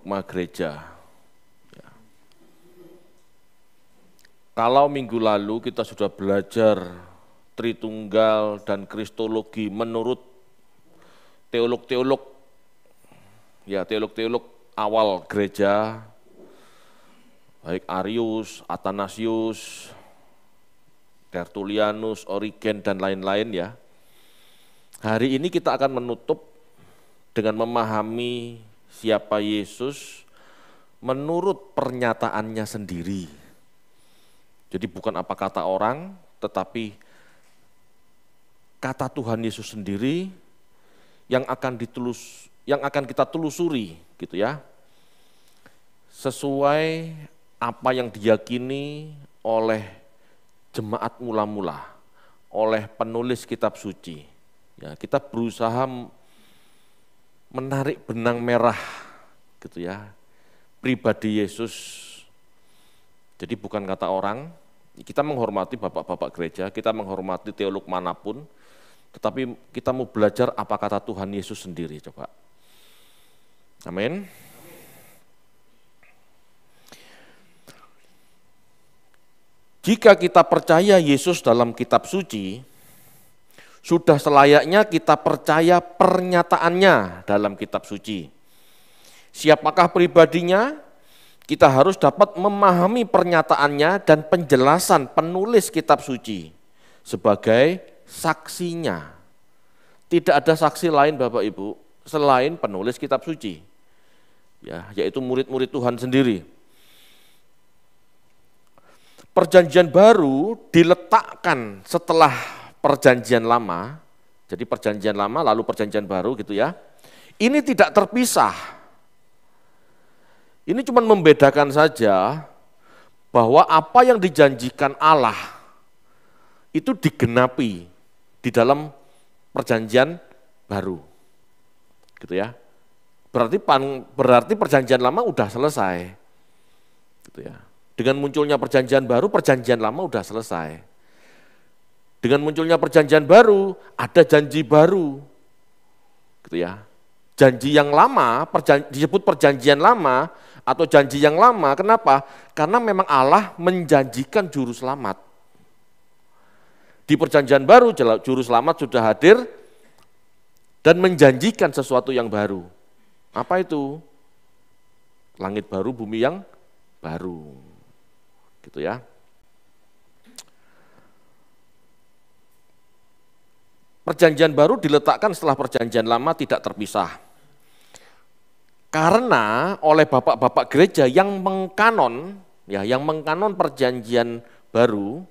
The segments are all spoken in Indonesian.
dogma gereja. Ya. Kalau minggu lalu kita sudah belajar Tritunggal dan Kristologi menurut teolog-teolog awal gereja, baik Arius, Athanasius, Tertullianus, Origen, dan lain-lain ya. Hari ini kita akan menutup dengan memahami siapa Yesus menurut pernyataannya sendiri. Jadi bukan apa kata orang, tetapi kata Tuhan Yesus sendiri yang akan kita telusuri gitu ya. Sesuai apa yang diyakini oleh jemaat mula-mula, oleh penulis kitab suci. Ya, kita berusaha menarik benang merah gitu ya, pribadi Yesus. Jadi bukan kata orang, kita menghormati bapak-bapak gereja, kita menghormati teolog manapun, tetapi kita mau belajar apa kata Tuhan Yesus sendiri, coba. Amin. Jika kita percaya Yesus dalam kitab suci, sudah selayaknya kita percaya pernyataannya dalam kitab suci. Siapakah pribadinya? Kita harus dapat memahami pernyataannya dan penjelasan penulis kitab suci sebagai saksinya. Tidak ada saksi lain Bapak Ibu selain penulis kitab suci, ya, yaitu murid-murid Tuhan sendiri. Perjanjian baru diletakkan setelah perjanjian lama, jadi perjanjian lama lalu perjanjian baru gitu ya. Ini tidak terpisah. Ini cuma membedakan saja bahwa apa yang dijanjikan Allah itu digenapi di dalam perjanjian baru. Gitu ya. Berarti perjanjian lama udah selesai. Gitu ya. Dengan munculnya perjanjian baru, perjanjian lama udah selesai. Dengan munculnya perjanjian baru, ada janji baru. Gitu ya. Janji yang lama, disebut perjanjian lama atau janji yang lama, kenapa? Karena memang Allah menjanjikan juru selamat. Di perjanjian baru, juru selamat sudah hadir dan menjanjikan sesuatu yang baru. Apa itu? Langit baru, bumi yang baru. Gitu ya. Perjanjian baru diletakkan setelah perjanjian lama tidak terpisah. Karena oleh bapak-bapak gereja yang mengkanon perjanjian baru,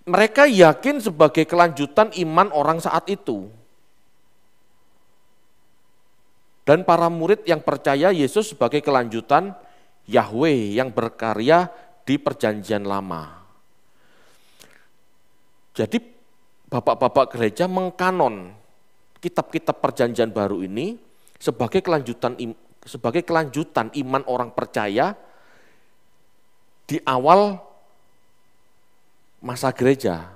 mereka yakin sebagai kelanjutan iman orang saat itu. Dan para murid yang percaya Yesus sebagai kelanjutan Yahweh yang berkarya di perjanjian lama. Jadi bapak-bapak gereja mengkanon kitab-kitab perjanjian baru ini sebagai kelanjutan iman orang percaya di awal masa gereja,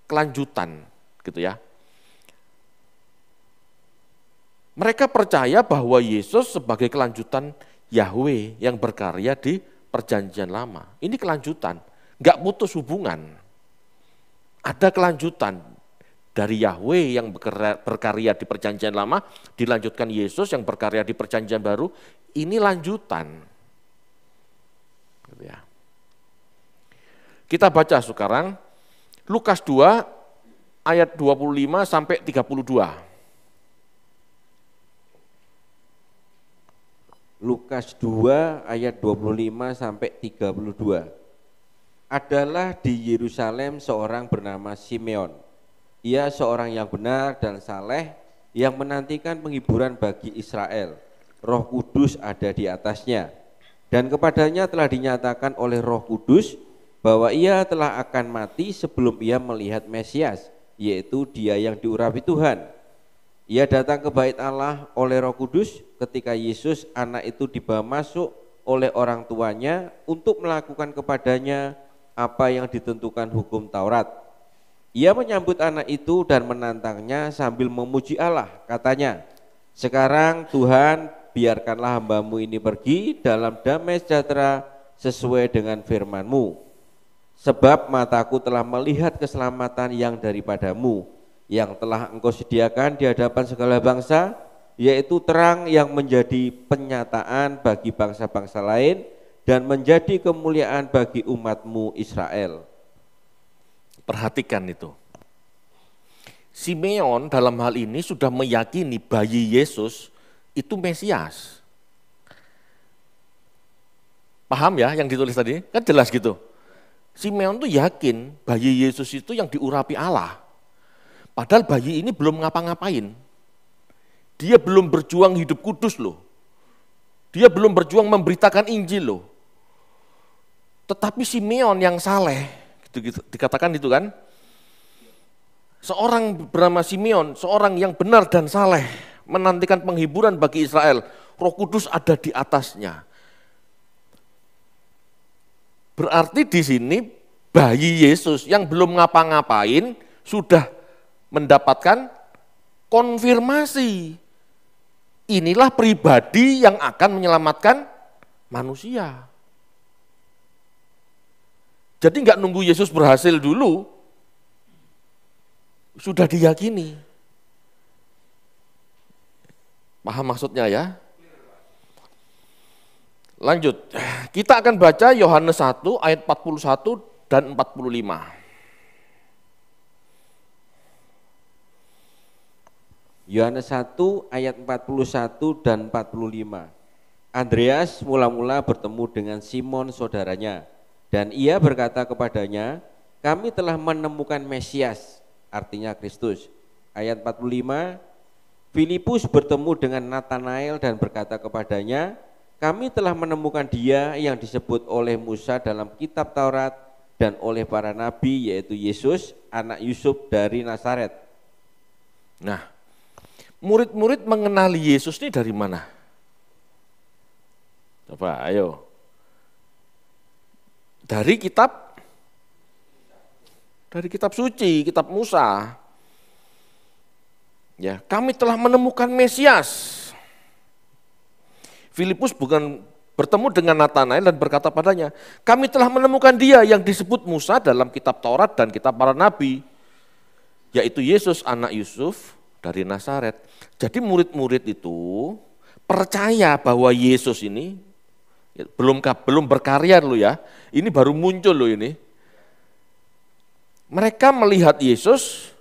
kelanjutan gitu ya. Mereka percaya bahwa Yesus sebagai kelanjutan Yahweh yang berkarya di perjanjian lama. Ini kelanjutan, enggak putus hubungan. Ada kelanjutan dari Yahweh yang berkarya di perjanjian lama, dilanjutkan Yesus yang berkarya di perjanjian baru, ini lanjutan. Kita baca sekarang Lukas 2 ayat 25 sampai 32. Lukas 2 ayat 25 sampai 32. Adalah di Yerusalem seorang bernama Simeon. Ia seorang yang benar dan saleh yang menantikan penghiburan bagi Israel. Roh Kudus ada di atasnya. Dan kepadanya telah dinyatakan oleh Roh Kudus bahwa ia telah akan mati sebelum ia melihat Mesias, yaitu Dia yang diurapi Tuhan. Ia datang ke bait Allah oleh Roh Kudus ketika Yesus anak itu dibawa masuk oleh orang tuanya untuk melakukan kepadanya apa yang ditentukan hukum Taurat. Ia menyambut anak itu dan menantangnya sambil memuji Allah, katanya, Sekarang Tuhan, biarkanlah hamba-Mu ini pergi dalam damai sejahtera sesuai dengan firman-Mu. Sebab mataku telah melihat keselamatan yang daripada-Mu, yang telah Engkau sediakan di hadapan segala bangsa, yaitu terang yang menjadi penyataan bagi bangsa-bangsa lain dan menjadi kemuliaan bagi umat-Mu Israel. Perhatikan itu. Simeon dalam hal ini sudah meyakini bayi Yesus itu Mesias. Paham ya yang ditulis tadi? Kan jelas gitu. Simeon tuh yakin bayi Yesus itu yang diurapi Allah. Padahal bayi ini belum ngapa-ngapain. Dia belum berjuang hidup kudus loh. Dia belum berjuang memberitakan Injil loh. Tetapi Simeon yang saleh, gitu, dikatakan itu kan. Seorang bernama Simeon, seorang yang benar dan saleh, menantikan penghiburan bagi Israel. Roh Kudus ada di atasnya. Berarti di sini bayi Yesus yang belum ngapa-ngapain sudah mendapatkan konfirmasi. Inilah pribadi yang akan menyelamatkan manusia. Jadi enggak nunggu Yesus berhasil dulu, sudah diyakini. Paham maksudnya ya? Lanjut, kita akan baca Yohanes 1 ayat 41 dan 45. Yohanes 1 ayat 41 dan 45. Andreas mula-mula bertemu dengan Simon saudaranya, dan ia berkata kepadanya, kami telah menemukan Mesias, artinya Kristus. Ayat 45, Filipus bertemu dengan Nathanael dan berkata kepadanya, kami telah menemukan dia yang disebut oleh Musa dalam kitab Taurat dan oleh para nabi, yaitu Yesus, anak Yusuf dari Nazaret. Nah, murid-murid mengenali Yesus ini dari mana? Coba, ayo. Dari kitab suci, kitab Musa. Ya, kami telah menemukan Mesias. Filipus bukan bertemu dengan Nathanael dan berkata padanya, kami telah menemukan dia yang disebut Musa dalam kitab Taurat dan kitab para nabi, yaitu Yesus anak Yusuf dari Nazaret. Jadi murid-murid itu percaya bahwa Yesus ini belum berkarya dulu ya, ini baru muncul loh ini. Mereka melihat Yesus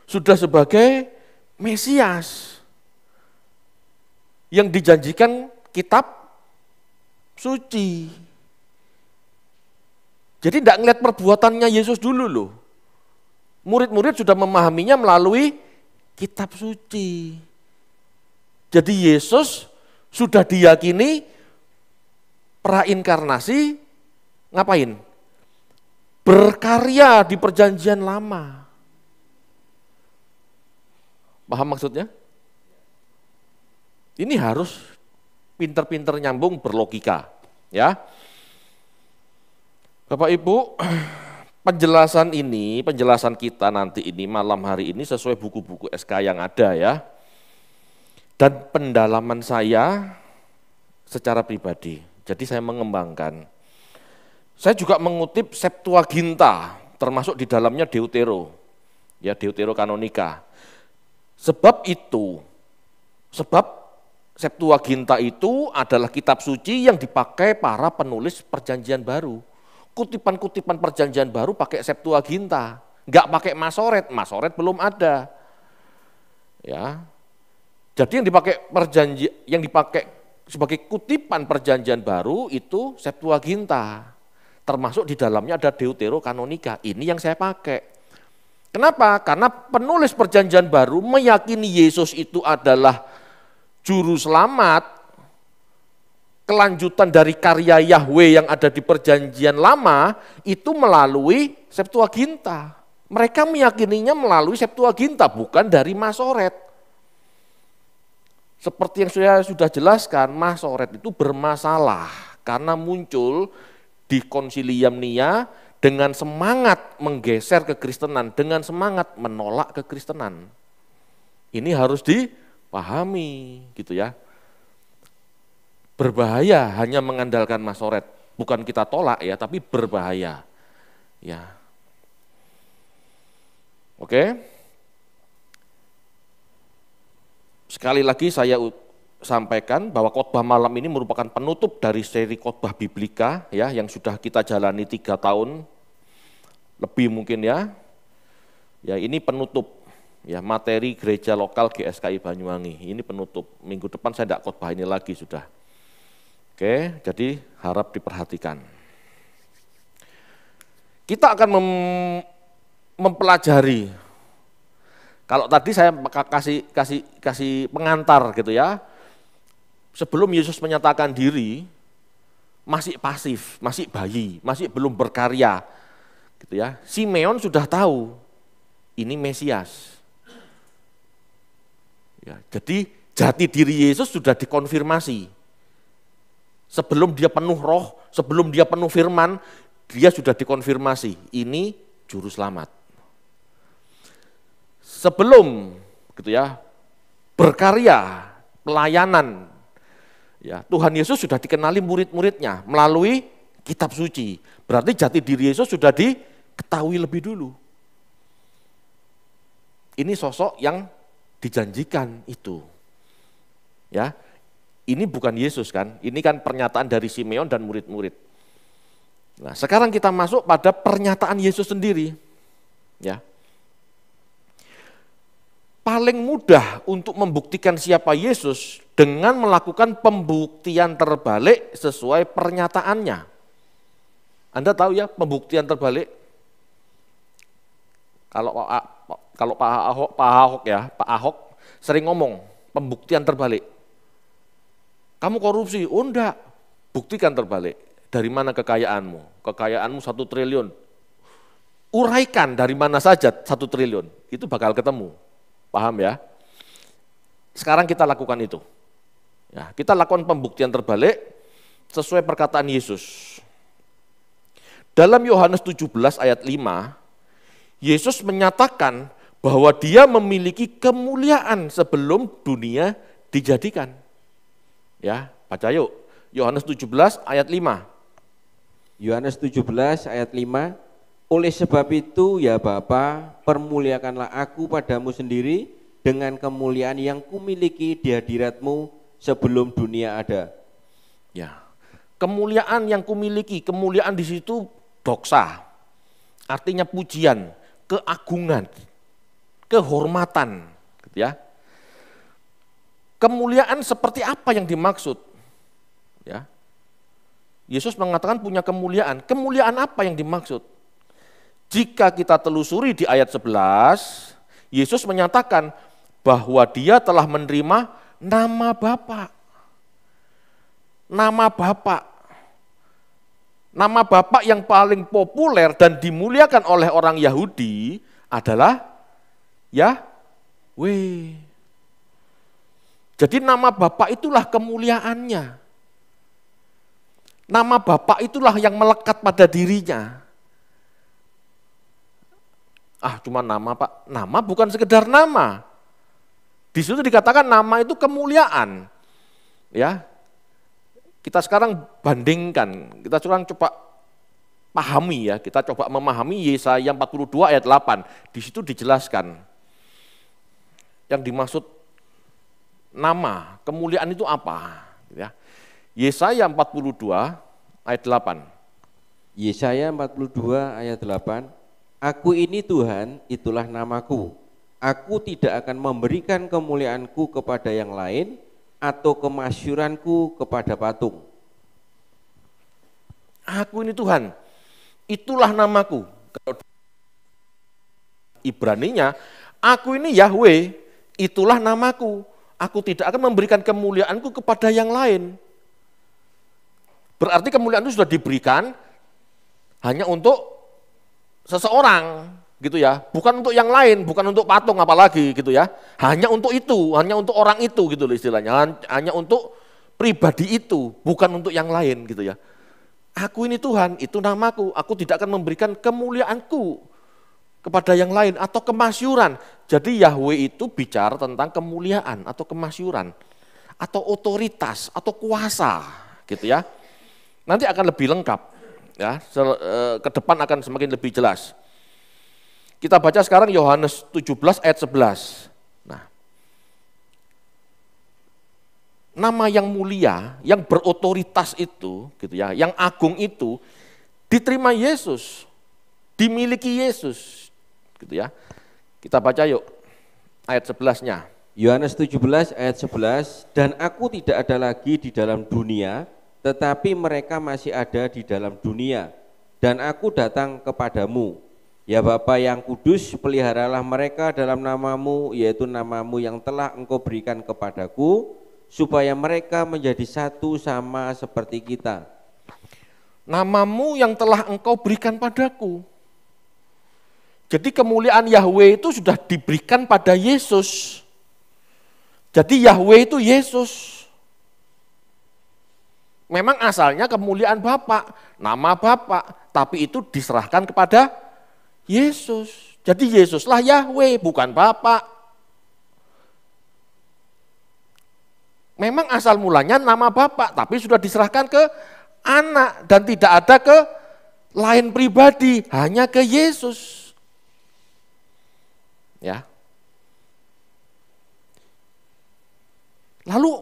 sudah sebagai Mesias yang dijanjikan kitab suci. Jadi tidak ngelihat perbuatannya Yesus dulu loh. Murid-murid sudah memahaminya melalui kitab suci. Jadi Yesus sudah diyakini prainkarnasi ngapain? Berkarya di perjanjian lama. Paham maksudnya? Ini harus pinter-pinter nyambung berlogika, ya. Bapak Ibu, penjelasan kita nanti ini malam hari ini sesuai buku-buku SK yang ada ya. Dan pendalaman saya secara pribadi. Jadi saya mengembangkan. Saya juga mengutip Septuaginta, termasuk di dalamnya Deutero. Ya, Deutero Kanonika. Sebab Septuaginta itu adalah kitab suci yang dipakai para penulis perjanjian baru. Kutipan-kutipan perjanjian baru pakai Septuaginta, enggak pakai Masoret. Masoret belum ada. Ya. Jadi yang dipakai sebagai kutipan perjanjian baru itu Septuaginta. Termasuk di dalamnya ada Deutero Kanonika. Ini yang saya pakai. Kenapa? Karena penulis perjanjian baru meyakini Yesus itu adalah juru selamat, kelanjutan dari karya Yahweh yang ada di perjanjian lama itu melalui Septuaginta. Mereka meyakininya melalui Septuaginta, bukan dari Masoret. Seperti yang saya sudah jelaskan, Masoret itu bermasalah karena muncul di Konsilium Nia dengan semangat menggeser kekristenan, dengan semangat menolak kekristenan. Ini harus pahami gitu ya. Berbahaya hanya mengandalkan masoret, bukan kita tolak ya, tapi berbahaya. Ya. Oke. Sekali lagi saya sampaikan bahwa khotbah malam ini merupakan penutup dari seri khotbah biblika ya yang sudah kita jalani 3 tahun lebih mungkin ya. Ya, ini penutup ya materi gereja lokal GSKI Banyuwangi. Ini penutup. Minggu depan saya tidak khotbah ini lagi sudah. Oke, jadi harap diperhatikan. Kita akan mempelajari. Kalau tadi saya kasih pengantar gitu ya. Sebelum Yesus menyatakan diri, masih pasif, masih bayi, masih belum berkarya. Gitu ya. Simeon sudah tahu ini Mesias. Ya, jadi jati diri Yesus sudah dikonfirmasi. Sebelum dia penuh roh, sebelum dia penuh firman, dia sudah dikonfirmasi, ini juru selamat. Sebelum gitu ya, berkarya, pelayanan, ya, Tuhan Yesus sudah dikenali murid-muridnya melalui kitab suci. Berarti jati diri Yesus sudah diketahui lebih dulu. Ini sosok yang dijanjikan itu. Ya. Ini bukan Yesus kan, ini kan pernyataan dari Simeon dan murid-murid. Nah, sekarang kita masuk pada pernyataan Yesus sendiri. Ya. Paling mudah untuk membuktikan siapa Yesus dengan melakukan pembuktian terbalik sesuai pernyataannya. Anda tahu ya pembuktian terbalik? Kalau Pak Ahok sering ngomong pembuktian terbalik. Kamu korupsi, oh enggak, buktikan terbalik. Dari mana kekayaanmu? Kekayaanmu 1 triliun. Uraikan dari mana saja 1 triliun, itu bakal ketemu. Paham ya? Sekarang kita lakukan itu. Ya, kita lakukan pembuktian terbalik sesuai perkataan Yesus. Dalam Yohanes 17 ayat 5, Yesus menyatakan bahwa dia memiliki kemuliaan sebelum dunia dijadikan. Ya, baca yuk. Yohanes 17 ayat 5. Yohanes 17 ayat 5. Oleh sebab itu ya Bapa, permuliakanlah aku padamu sendiri dengan kemuliaan yang kumiliki di hadiratmu sebelum dunia ada. Ya. Kemuliaan yang kumiliki, kemuliaan di situ doksa. Artinya pujian, keagungan, kehormatan, gitu ya. Kemuliaan seperti apa yang dimaksud? Ya. Yesus mengatakan punya kemuliaan. Kemuliaan apa yang dimaksud? Jika kita telusuri di ayat 11, Yesus menyatakan bahwa dia telah menerima nama Bapa. Nama Bapa. Nama Bapa yang paling populer dan dimuliakan oleh orang Yahudi adalah Yahweh. Jadi nama Bapa itulah kemuliaannya. Nama Bapa itulah yang melekat pada dirinya. Cuma nama Pak. Nama bukan sekedar nama. Di situ dikatakan nama itu kemuliaan. Ya. Kita sekarang bandingkan, kita sekarang coba pahami ya, kita coba memahami Yesaya 42 ayat 8. Di situ dijelaskan. Yang dimaksud nama, kemuliaan itu apa? Ya. Yesaya 42 ayat 8. Yesaya 42 ayat 8. Aku ini Tuhan, itulah namaku. Aku tidak akan memberikan kemuliaanku kepada yang lain atau kemasyuranku kepada patung. Aku ini Tuhan, itulah namaku. Ibraninya, aku ini Yahweh, itulah namaku. Aku tidak akan memberikan kemuliaanku kepada yang lain. Berarti kemuliaan itu sudah diberikan hanya untuk seseorang, gitu ya. Bukan untuk yang lain, bukan untuk patung apalagi gitu ya. Hanya untuk itu, hanya untuk orang itu gitu loh istilahnya. Hanya untuk pribadi itu, bukan untuk yang lain gitu ya. Aku ini Tuhan, itu namaku. Aku tidak akan memberikan kemuliaanku kepada yang lain atau kemasyuran. Jadi Yahweh itu bicara tentang kemuliaan atau kemasyuran atau otoritas atau kuasa, gitu ya. Nanti akan lebih lengkap, ya. Ke depan akan semakin lebih jelas. Kita baca sekarang Yohanes 17 ayat 11. Nah, nama yang mulia, yang berotoritas itu, gitu ya, yang agung itu diterima Yesus, dimiliki Yesus, gitu ya. Kita baca yuk ayat 11-nya. Yohanes 17 ayat 11, dan aku tidak ada lagi di dalam dunia, tetapi mereka masih ada di dalam dunia, dan aku datang kepadamu. Ya Bapa yang kudus, peliharalah mereka dalam namamu, yaitu namamu yang telah engkau berikan kepadaku, supaya mereka menjadi satu sama seperti kita. Namamu yang telah engkau berikan padaku. Jadi kemuliaan Yahweh itu sudah diberikan pada Yesus. Jadi Yahweh itu Yesus. Memang asalnya kemuliaan Bapa, nama Bapa, tapi itu diserahkan kepada Yesus. Jadi Yesuslah Yahweh, bukan Bapa. Memang asal mulanya nama Bapa, tapi sudah diserahkan ke anak dan tidak ada ke lain pribadi, hanya ke Yesus. Ya. Lalu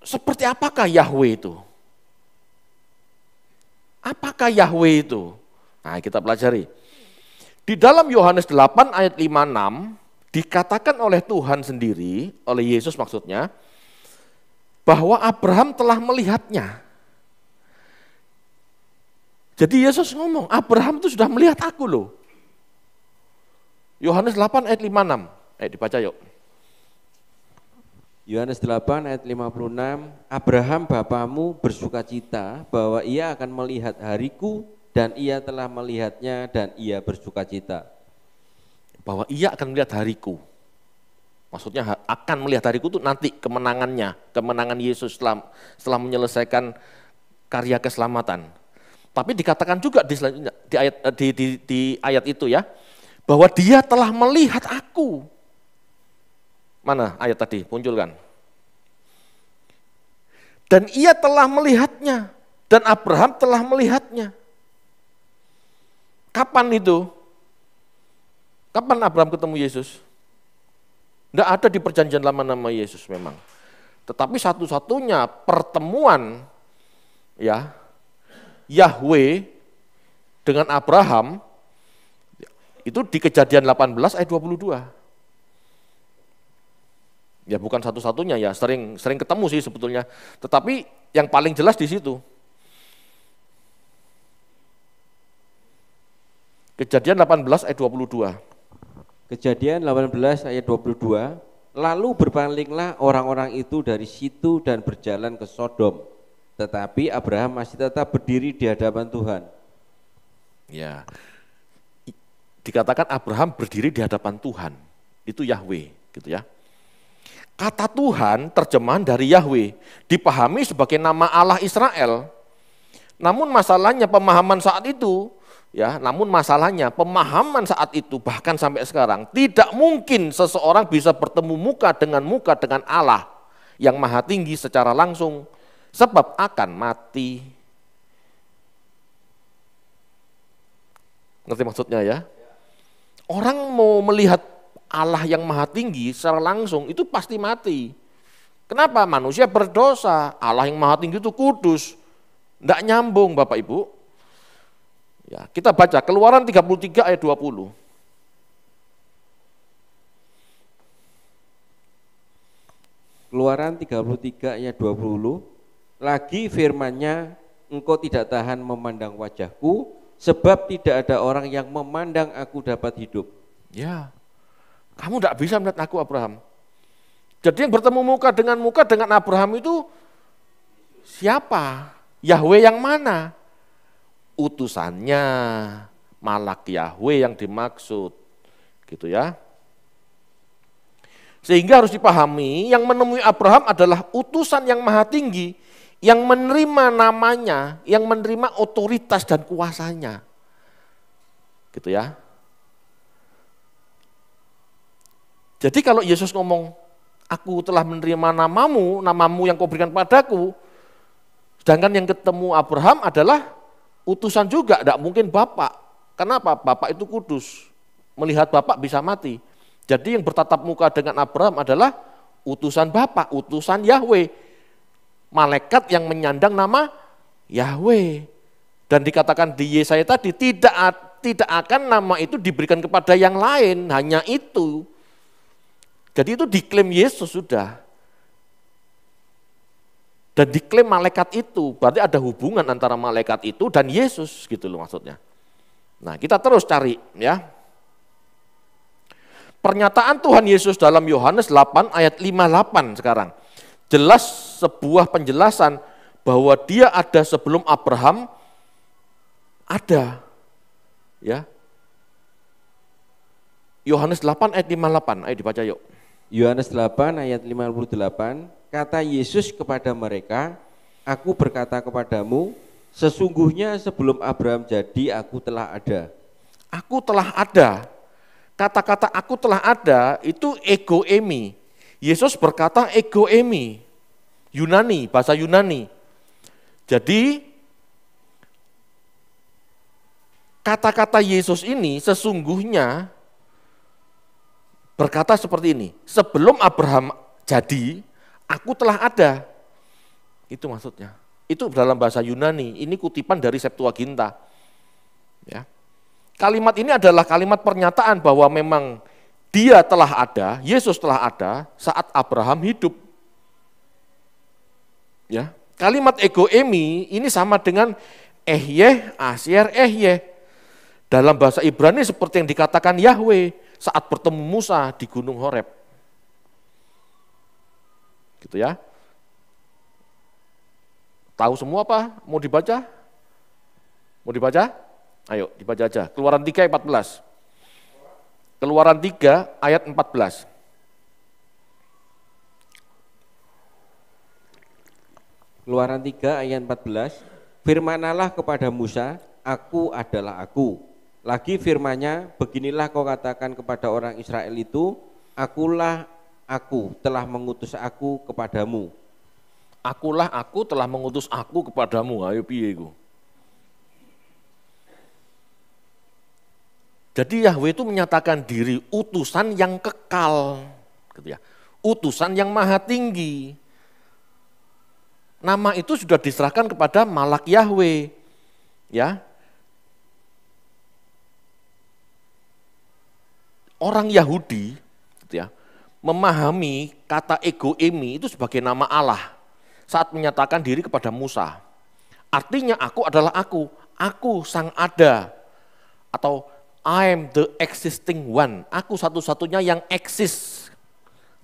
seperti apakah Yahweh itu? Apakah Yahweh itu? Nah, kita pelajari. Di dalam Yohanes 8 ayat 5-6 dikatakan oleh Tuhan sendiri, oleh Yesus maksudnya, bahwa Abraham telah melihatnya. Jadi Yesus ngomong, Abraham itu sudah melihat aku loh. Yohanes 8 ayat 5-6. Dibaca yuk. Yohanes 8 ayat 56, Abraham bapamu bersukacita bahwa ia akan melihat hariku, dan ia telah melihatnya dan ia bersukacita. Bahwa ia akan melihat hariku. Maksudnya akan melihat hariku itu nanti kemenangannya, kemenangan Yesus setelah menyelesaikan karya keselamatan. Tapi dikatakan juga di ayat itu ya, bahwa dia telah melihat aku. Mana ayat tadi, munculkan. Dan ia telah melihatnya, dan Abraham telah melihatnya. Kapan itu? Kapan Abraham ketemu Yesus? Tidak ada di perjanjian lama nama Yesus memang. Tetapi satu-satunya pertemuan ya Yahweh dengan Abraham itu di Kejadian 18 ayat 22. Ya bukan satu-satunya ya, sering ketemu sih sebetulnya. Tetapi yang paling jelas di situ. Kejadian 18 ayat 22. Kejadian 18 ayat 22, lalu berpalinglah orang-orang itu dari situ dan berjalan ke Sodom. Tetapi Abraham masih tetap berdiri di hadapan Tuhan. Ya, dikatakan Abraham berdiri di hadapan Tuhan, itu Yahweh, gitu ya. Kata Tuhan terjemahan dari Yahweh dipahami sebagai nama Allah Israel. Namun masalahnya pemahaman saat itu, pemahaman saat itu bahkan sampai sekarang tidak mungkin seseorang bisa bertemu muka dengan Allah yang maha tinggi secara langsung, sebab akan mati. Ngerti maksudnya ya? Orang mau melihat Allah yang maha tinggi secara langsung itu pasti mati. Kenapa? Manusia berdosa, Allah yang maha tinggi itu kudus. Tidak nyambung Bapak Ibu. Ya, kita baca Keluaran 33 ayat 20. Keluaran 33 ayat 20, lagi firman-Nya, engkau tidak tahan memandang wajahku, sebab tidak ada orang yang memandang aku dapat hidup. Ya, kamu tidak bisa melihat aku Abraham. Jadi yang bertemu muka dengan Abraham itu siapa? Yahweh yang mana? Utusannya, malak Yahweh yang dimaksud. Gitu ya. Sehingga harus dipahami yang menemui Abraham adalah utusan yang maha tinggi, yang menerima namanya, yang menerima otoritas dan kuasanya. Gitu ya. Jadi kalau Yesus ngomong, aku telah menerima namamu yang kau berikan padaku, sedangkan yang ketemu Abraham adalah utusan juga, tidak mungkin Bapak. Kenapa? Bapak itu kudus, melihat Bapak bisa mati. Jadi yang bertatap muka dengan Abraham adalah utusan Bapak, utusan Yahweh. Malaikat yang menyandang nama Yahweh. Dan dikatakan di Yesaya tadi, tidak akan nama itu diberikan kepada yang lain, hanya itu. Jadi itu diklaim Yesus sudah. Dan diklaim malaikat itu, berarti ada hubungan antara malaikat itu dan Yesus gitu loh maksudnya. Nah kita terus cari ya. Pernyataan Tuhan Yesus dalam Yohanes 8 ayat 58 sekarang. Jelas sebuah penjelasan bahwa dia ada sebelum Abraham ada. Ya. Yohanes 8 ayat 58, ayo dibaca yuk. Yohanes 8 ayat 58, kata Yesus kepada mereka, aku berkata kepadamu, sesungguhnya sebelum Abraham jadi aku telah ada. Aku telah ada. Kata-kata aku telah ada itu ego emi. Yesus berkata ego emi. Yunani, bahasa Yunani. Jadi kata-kata Yesus ini sesungguhnya berkata seperti ini, sebelum Abraham jadi, aku telah ada. Itu maksudnya. Itu dalam bahasa Yunani, ini kutipan dari Septuaginta. Ya. Kalimat ini adalah kalimat pernyataan bahwa memang dia telah ada, Yesus telah ada saat Abraham hidup. Ya. Kalimat ego emi ini sama dengan ehyeh, asyer, ehyeh. Dalam bahasa Ibrani seperti yang dikatakan Yahweh saat bertemu Musa di Gunung Horeb. Gitu ya. Tahu semua apa? Mau dibaca? Mau dibaca? Ayo dibaca aja. Keluaran 3 ayat 14. Keluaran 3 ayat 14. Keluaran 3 ayat 14. Firmanalah kepada Musa, aku adalah aku. Lagi firman-Nya, beginilah kau katakan kepada orang Israel itu, akulah aku telah mengutus aku kepadamu. Akulah aku telah mengutus aku kepadamu. Ayo piye iku? Jadi Yahweh itu menyatakan diri utusan yang kekal, gitu ya. Utusan yang maha tinggi. Nama itu sudah diserahkan kepada Malak Yahweh, ya. Orang Yahudi gitu ya, memahami kata ego emi itu sebagai nama Allah saat menyatakan diri kepada Musa. Artinya aku adalah aku sang ada, atau I am the existing one, aku satu-satunya yang eksis,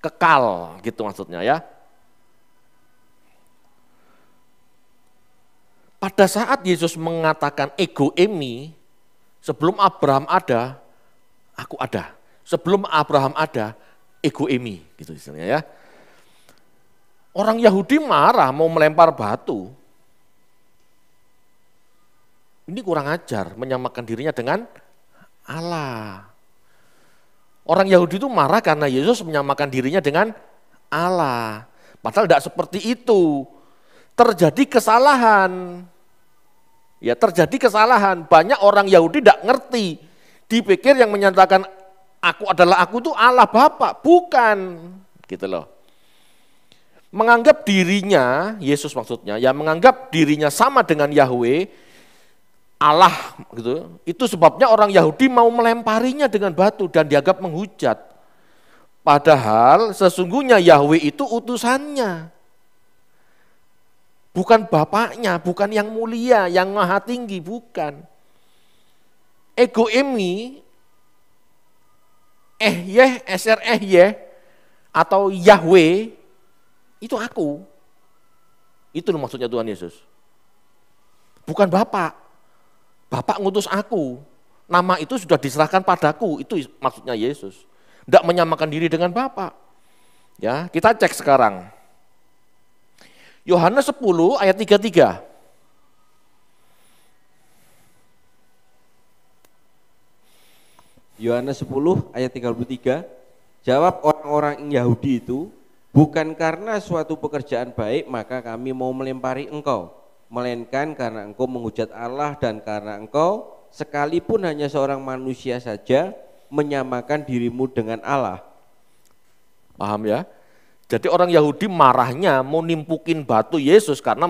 kekal gitu maksudnya ya. Pada saat Yesus mengatakan ego emi, sebelum Abraham ada, aku ada. Sebelum Abraham ada, ego emi, gitu istilahnya ya. Orang Yahudi marah mau melempar batu. Ini kurang ajar, menyamakan dirinya dengan Allah. Orang Yahudi itu marah karena Yesus menyamakan dirinya dengan Allah. Padahal tidak seperti itu. Terjadi kesalahan. Ya terjadi kesalahan. Banyak orang Yahudi tidak ngerti. Dipikir yang menyatakan aku adalah aku itu Allah Bapa, bukan, gitu loh. Menganggap dirinya, Yesus maksudnya, ya menganggap dirinya sama dengan Yahweh, Allah, gitu. Itu sebabnya orang Yahudi mau melemparinya dengan batu dan dianggap menghujat. Padahal sesungguhnya Yahweh itu utusannya. Bukan bapaknya, bukan yang mulia, yang maha tinggi, bukan. Ego emi, ehyeh, eser ehyeh, atau Yahweh, itu aku. Itu maksudnya Tuhan Yesus. Bukan Bapak. Bapak ngutus aku. Nama itu sudah diserahkan padaku, itu maksudnya Yesus. Tidak menyamakan diri dengan Bapak. Ya, kita cek sekarang. Yohanes 10 ayat 33. Yohanes 10 ayat 33, jawab orang-orang Yahudi itu, bukan karena suatu pekerjaan baik maka kami mau melempari engkau, melainkan karena engkau menghujat Allah dan karena engkau sekalipun hanya seorang manusia saja menyamakan dirimu dengan Allah. Paham ya? Jadi orang Yahudi marahnya mau nimpukin batu Yesus karena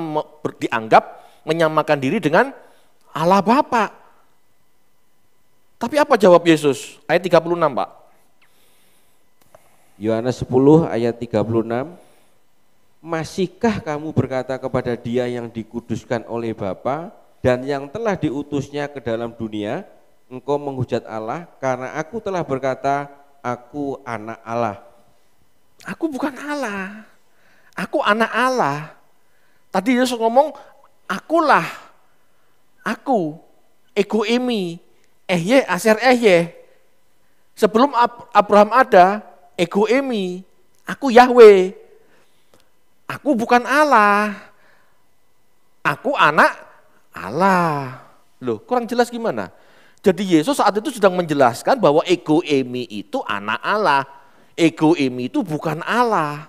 dianggap menyamakan diri dengan Allah Bapa. Tapi apa jawab Yesus? Ayat 36, Pak. Yohanes 10 ayat 36, masihkah kamu berkata kepada Dia yang dikuduskan oleh Bapa dan yang telah diutusnya ke dalam dunia, engkau menghujat Allah karena aku telah berkata, aku anak Allah. Aku bukan Allah, aku anak Allah. Tadi Yesus ngomong, akulah, aku, ego emi, ehye, aser ehye. Sebelum Abraham ada, ego emi, aku Yahweh. Aku bukan Allah, aku anak Allah. Loh, kurang jelas gimana? Jadi Yesus saat itu sedang menjelaskan bahwa ego emi itu anak Allah. Ego emi itu bukan Allah.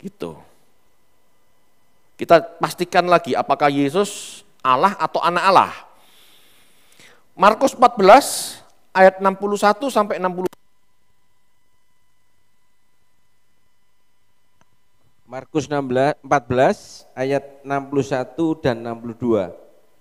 Gitu. Kita pastikan lagi apakah Yesus Allah atau anak Allah. Markus 14 ayat 61 sampai 60. Markus 14 ayat 61 dan 62.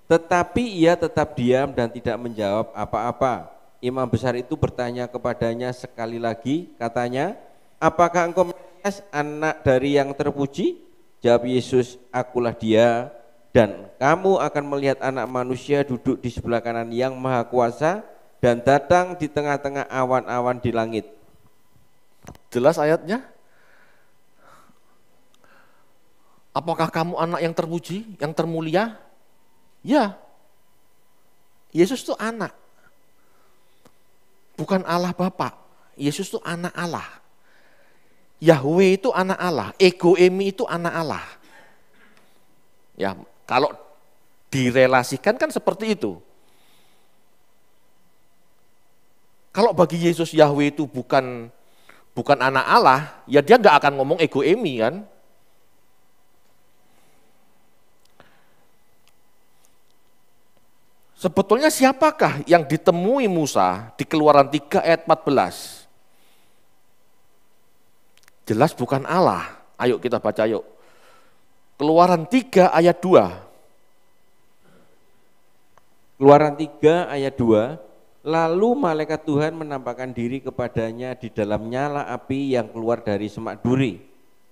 Tetapi ia tetap diam dan tidak menjawab apa-apa. Imam besar itu bertanya kepadanya sekali lagi, katanya, apakah engkau Mesias, anak dari yang terpuji? Jawab Yesus, akulah dia, dan kamu akan melihat anak manusia duduk di sebelah kanan yang maha kuasa dan datang di tengah-tengah awan-awan di langit. Jelas ayatnya? Apakah kamu anak yang terpuji, yang termulia? Ya, Yesus itu anak. Bukan Allah Bapa, Yesus itu anak Allah. Yahweh itu anak Allah, ego emi itu anak Allah. Ya, kalau direlasikan kan seperti itu. Kalau bagi Yesus Yahweh itu bukan anak Allah, ya dia nggak akan ngomong ego emi kan. Sebetulnya siapakah yang ditemui Musa di Keluaran 3 ayat 14? Jelas bukan Allah. Ayo kita baca yuk. Keluaran 3 ayat 2. Keluaran 3 ayat 2. Lalu malaikat Tuhan menampakkan diri kepadanya di dalam nyala api yang keluar dari semak duri.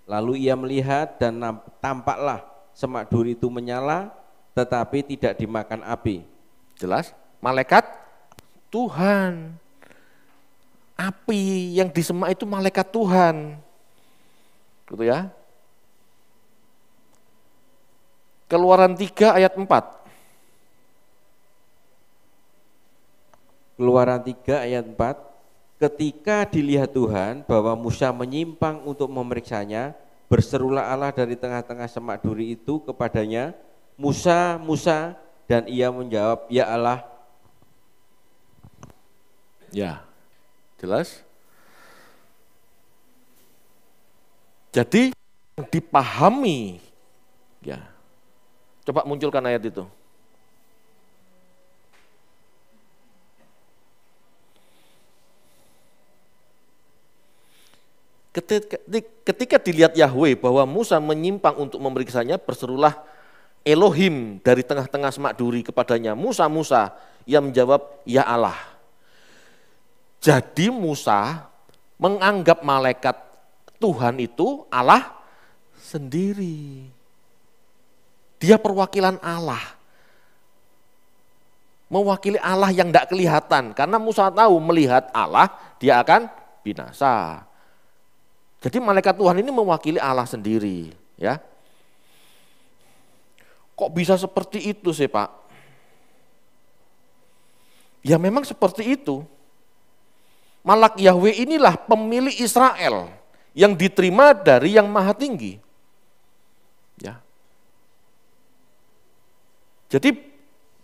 Lalu ia melihat dan tampaklah semak duri itu menyala tetapi tidak dimakan api. Jelas, malaikat Tuhan. Api yang di semak itu malaikat Tuhan. Gitu ya. Keluaran 3 ayat 4. Keluaran 3 ayat 4. Ketika dilihat Tuhan bahwa Musa menyimpang untuk memeriksanya, berserulah Allah dari tengah-tengah semak duri itu kepadanya, Musa, Musa, dan ia menjawab, ya Allah. Ya, jelas. Jadi dipahami, ya. Coba munculkan ayat itu. Ketika dilihat Yahweh bahwa Musa menyimpang untuk memeriksanya, berserulah Elohim dari tengah-tengah semak duri kepadanya, Musa, Musa. Ia menjawab, ya Allah. Jadi Musa menganggap malaikat Tuhan itu Allah sendiri. Dia perwakilan Allah. Mewakili Allah yang tidak kelihatan. Karena Musa tahu melihat Allah, dia akan binasa. Jadi malaikat Tuhan ini mewakili Allah sendiri. Ya. Kok bisa seperti itu sih Pak? Ya memang seperti itu. Malak Yahweh inilah pemilik Israel yang diterima dari yang maha tinggi. Ya. Jadi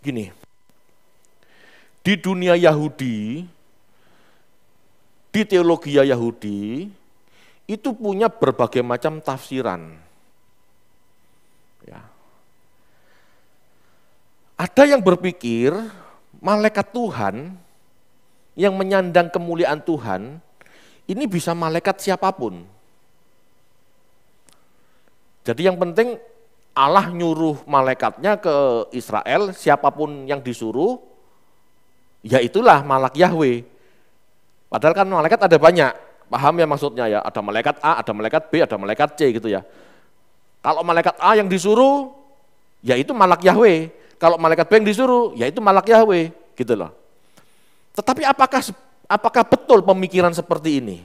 gini, di di dunia Yahudi, di teologi Yahudi, itu punya berbagai macam tafsiran. Ya. Ada yang berpikir malaikat Tuhan yang menyandang kemuliaan Tuhan, ini bisa malaikat siapapun. Jadi yang penting Allah nyuruh malaikatnya ke Israel, siapapun yang disuruh, ya itulah malak Yahweh. Padahal kan malaikat ada banyak, paham ya maksudnya ya, ada malaikat A, ada malaikat B, ada malaikat C gitu ya. Kalau malaikat A yang disuruh, ya itu malak Yahweh. Kalau malaikat B yang disuruh, ya itu malak Yahweh, gitu loh. Tetapi apakah betul pemikiran seperti ini?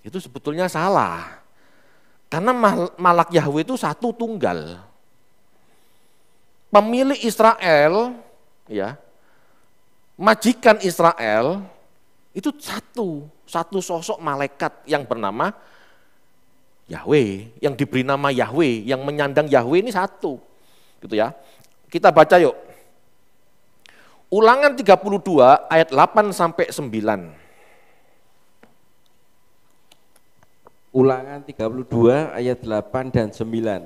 Itu sebetulnya salah. Karena malak Yahweh itu satu tunggal. Pemilik Israel, ya, majikan Israel, itu satu sosok malaikat yang bernama Yahweh, yang diberi nama Yahweh, yang menyandang Yahweh ini satu. Gitu ya. Kita baca yuk. Ulangan 32 ayat 8 sampai 9. Ulangan 32 ayat 8 dan 9.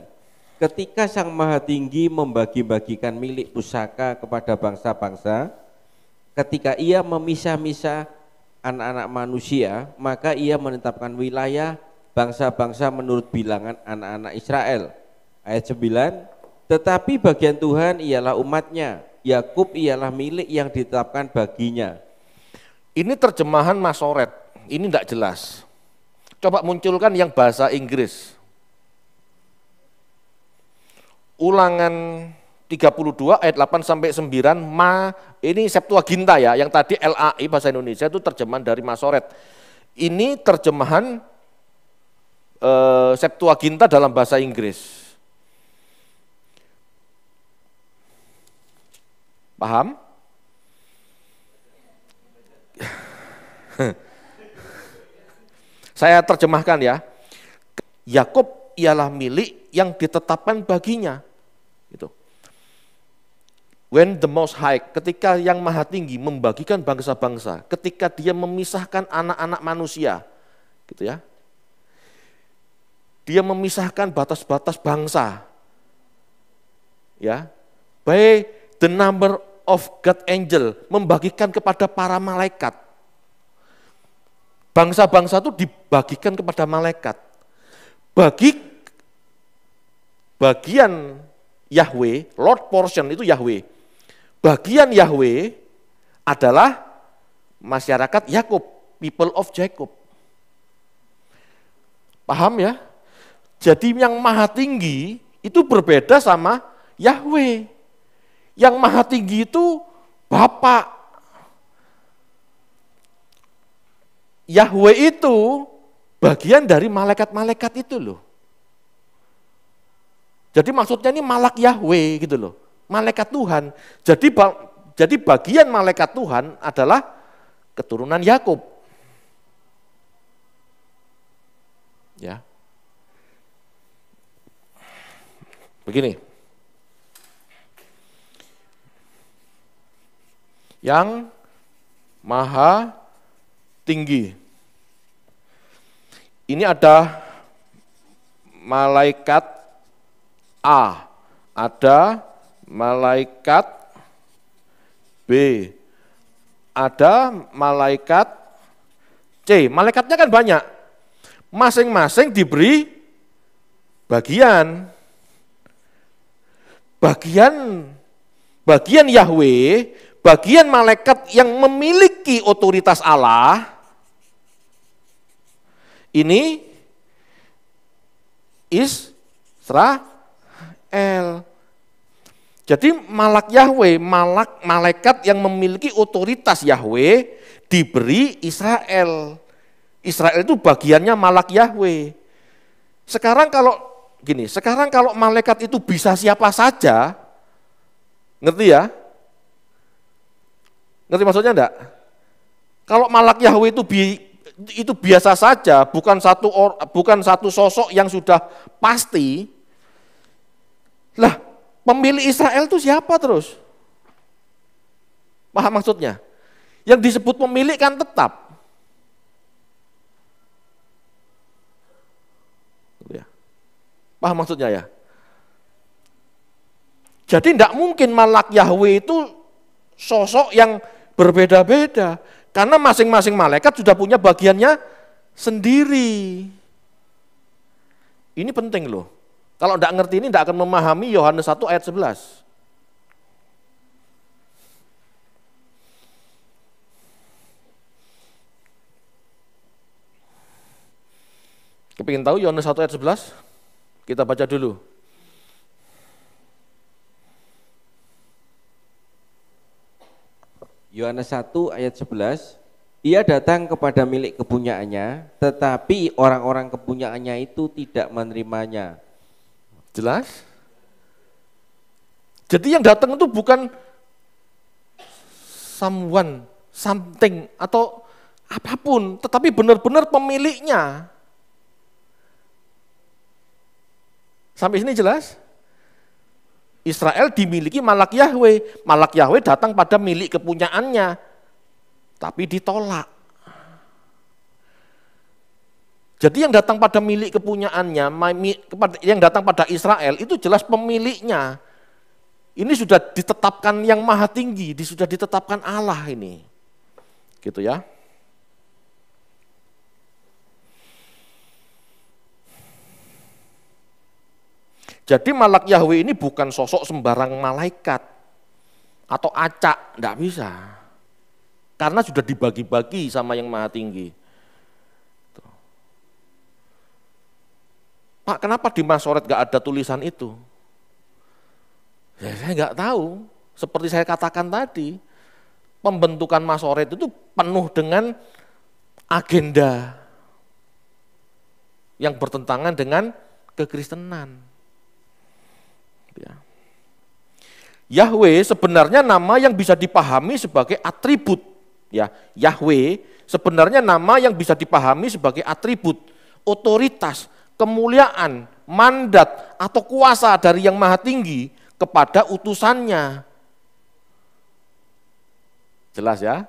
Ketika Sang Maha Tinggi membagi-bagikan milik pusaka kepada bangsa-bangsa, ketika Ia memisah-misah anak-anak manusia, maka Ia menetapkan wilayah bangsa-bangsa menurut bilangan anak-anak Israel. Ayat 9. Tetapi bagian Tuhan ialah umatnya, Yakub ialah milik yang ditetapkan baginya. Ini terjemahan Masoret, ini tidak jelas. Coba munculkan yang bahasa Inggris. Ulangan 32 ayat 8 sampai 9, ini Septuaginta ya, yang tadi LAI bahasa Indonesia itu terjemahan dari Masoret. Ini terjemahan Septuaginta dalam bahasa Inggris. Paham? Saya terjemahkan ya. Yakub ialah milik yang ditetapkan baginya. Gitu. When the Most High, ketika yang Maha Tinggi membagikan bangsa-bangsa, ketika Dia memisahkan anak-anak manusia, gitu ya. Dia memisahkan batas-batas bangsa. Ya. By the number of God angel, membagikan kepada para malaikat. Bangsa-bangsa itu dibagikan kepada malaikat. Bagian Yahweh, Lord portion itu Yahweh. Bagian Yahweh adalah masyarakat Yakub, people of Jacob. Paham ya? Jadi yang Maha Tinggi itu berbeda sama Yahweh. Yang Maha Tinggi itu Bapa. Yahweh itu bagian dari malaikat-malaikat itu loh. Jadi maksudnya ini malak Yahweh gitu loh. Malaikat Tuhan. Jadi bagian malaikat Tuhan adalah keturunan Yakub. Ya. Begini. Yang Maha Tinggi. Ini ada malaikat A, ada malaikat B, ada malaikat C. Malaikatnya kan banyak. Masing-masing diberi bagian. Bagian Yahweh, bagian malaikat yang memiliki otoritas Allah, ini Israel. Jadi malak Yahweh, malaikat yang memiliki otoritas Yahweh diberi Israel. Israel itu bagiannya malak Yahweh. Sekarang kalau malaikat itu bisa siapa saja, ngerti ya? Ngerti maksudnya enggak? Kalau malak Yahweh itu biasa saja, bukan satu sosok yang sudah pasti. Lah, pemilik Israel itu siapa terus? Paham maksudnya? Yang disebut pemilik kan tetap. Paham maksudnya ya? Jadi tidak mungkin malak Yahweh itu sosok yang berbeda-beda. Karena masing-masing malaikat sudah punya bagiannya sendiri. Ini penting loh. Kalau tidak ngerti ini tidak akan memahami Yohanes 1 ayat 11. Kepingin tahu Yohanes 1 ayat 11? Kita baca dulu. Yohanes 1 ayat 11, ia datang kepada milik kepunyaannya, tetapi orang-orang kepunyaannya itu tidak menerimanya. Jelas? Jadi yang datang itu bukan someone, something, atau apapun, tetapi benar-benar pemiliknya. Sampai sini jelas? Israel dimiliki malak Yahweh. Malak Yahweh datang pada milik kepunyaannya, tapi ditolak. Jadi yang datang pada milik kepunyaannya, yang datang pada Israel itu jelas pemiliknya. Ini sudah ditetapkan yang maha tinggi, sudah ditetapkan Allah ini. Gitu ya. Jadi malak Yahweh ini bukan sosok sembarang malaikat atau acak, enggak bisa. Karena sudah dibagi-bagi sama yang maha tinggi. Pak, kenapa di Masoret enggak ada tulisan itu? Ya, saya enggak tahu. Seperti saya katakan tadi, pembentukan Masoret itu penuh dengan agenda yang bertentangan dengan kekristenan. Ya. Yahweh sebenarnya nama yang bisa dipahami sebagai atribut. Ya, Yahweh sebenarnya nama yang bisa dipahami sebagai atribut, otoritas, kemuliaan, mandat atau kuasa dari yang maha tinggi kepada utusannya. Jelas ya?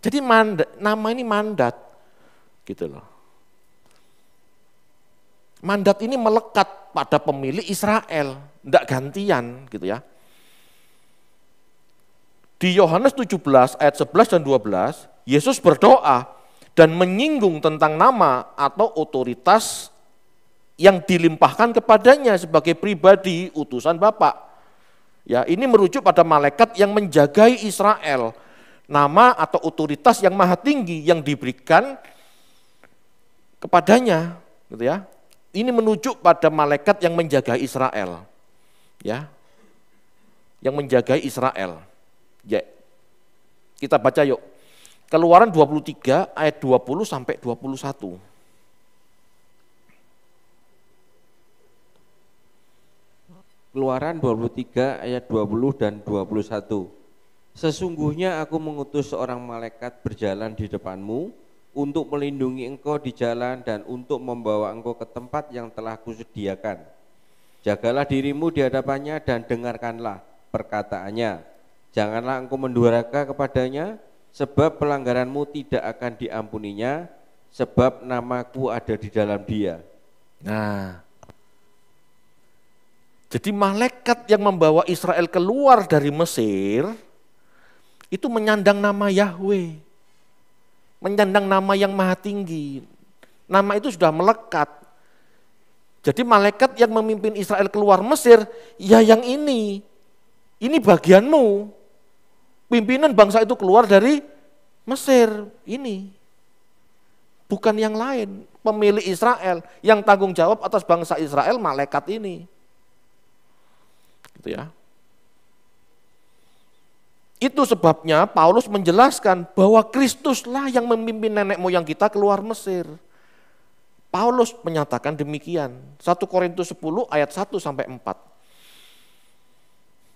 Jadi nama ini mandat, gitu loh. Mandat ini melekat pada pemilik Israel, tidak gantian gitu ya. Di Yohanes 17 ayat 11 dan 12, Yesus berdoa dan menyinggung tentang nama atau otoritas yang dilimpahkan kepadanya sebagai pribadi utusan Bapa. Ya, ini merujuk pada malaikat yang menjagai Israel. Nama atau otoritas yang maha tinggi yang diberikan kepadanya, gitu ya. Ini menunjuk pada malaikat yang menjaga Israel. Ya. Yang menjaga Israel. Ya. Kita baca yuk. Keluaran 23 ayat 20 sampai 21. Keluaran 23 ayat 20 dan 21. Sesungguhnya aku mengutus seorang malaikat berjalan di depanmu untuk melindungi engkau di jalan dan untuk membawa engkau ke tempat yang telah kusediakan. Jagalah dirimu di hadapannya dan dengarkanlah perkataannya. Janganlah engkau mendurhaka kepadanya, sebab pelanggaranmu tidak akan diampuninya, sebab namaku ada di dalam dia. Nah, jadi malaikat yang membawa Israel keluar dari Mesir, itu menyandang nama Yahweh. Menyandang nama yang maha tinggi. Nama itu sudah melekat. Jadi malaikat yang memimpin Israel keluar Mesir, ya yang ini bagianmu. Pimpinan bangsa itu keluar dari Mesir, ini. Bukan yang lain, pemilik Israel, yang tanggung jawab atas bangsa Israel, malaikat ini. Gitu ya. Itu sebabnya Paulus menjelaskan bahwa Kristuslah yang memimpin nenek moyang kita keluar Mesir. Paulus menyatakan demikian. 1 Korintus 10 ayat 1 sampai 4.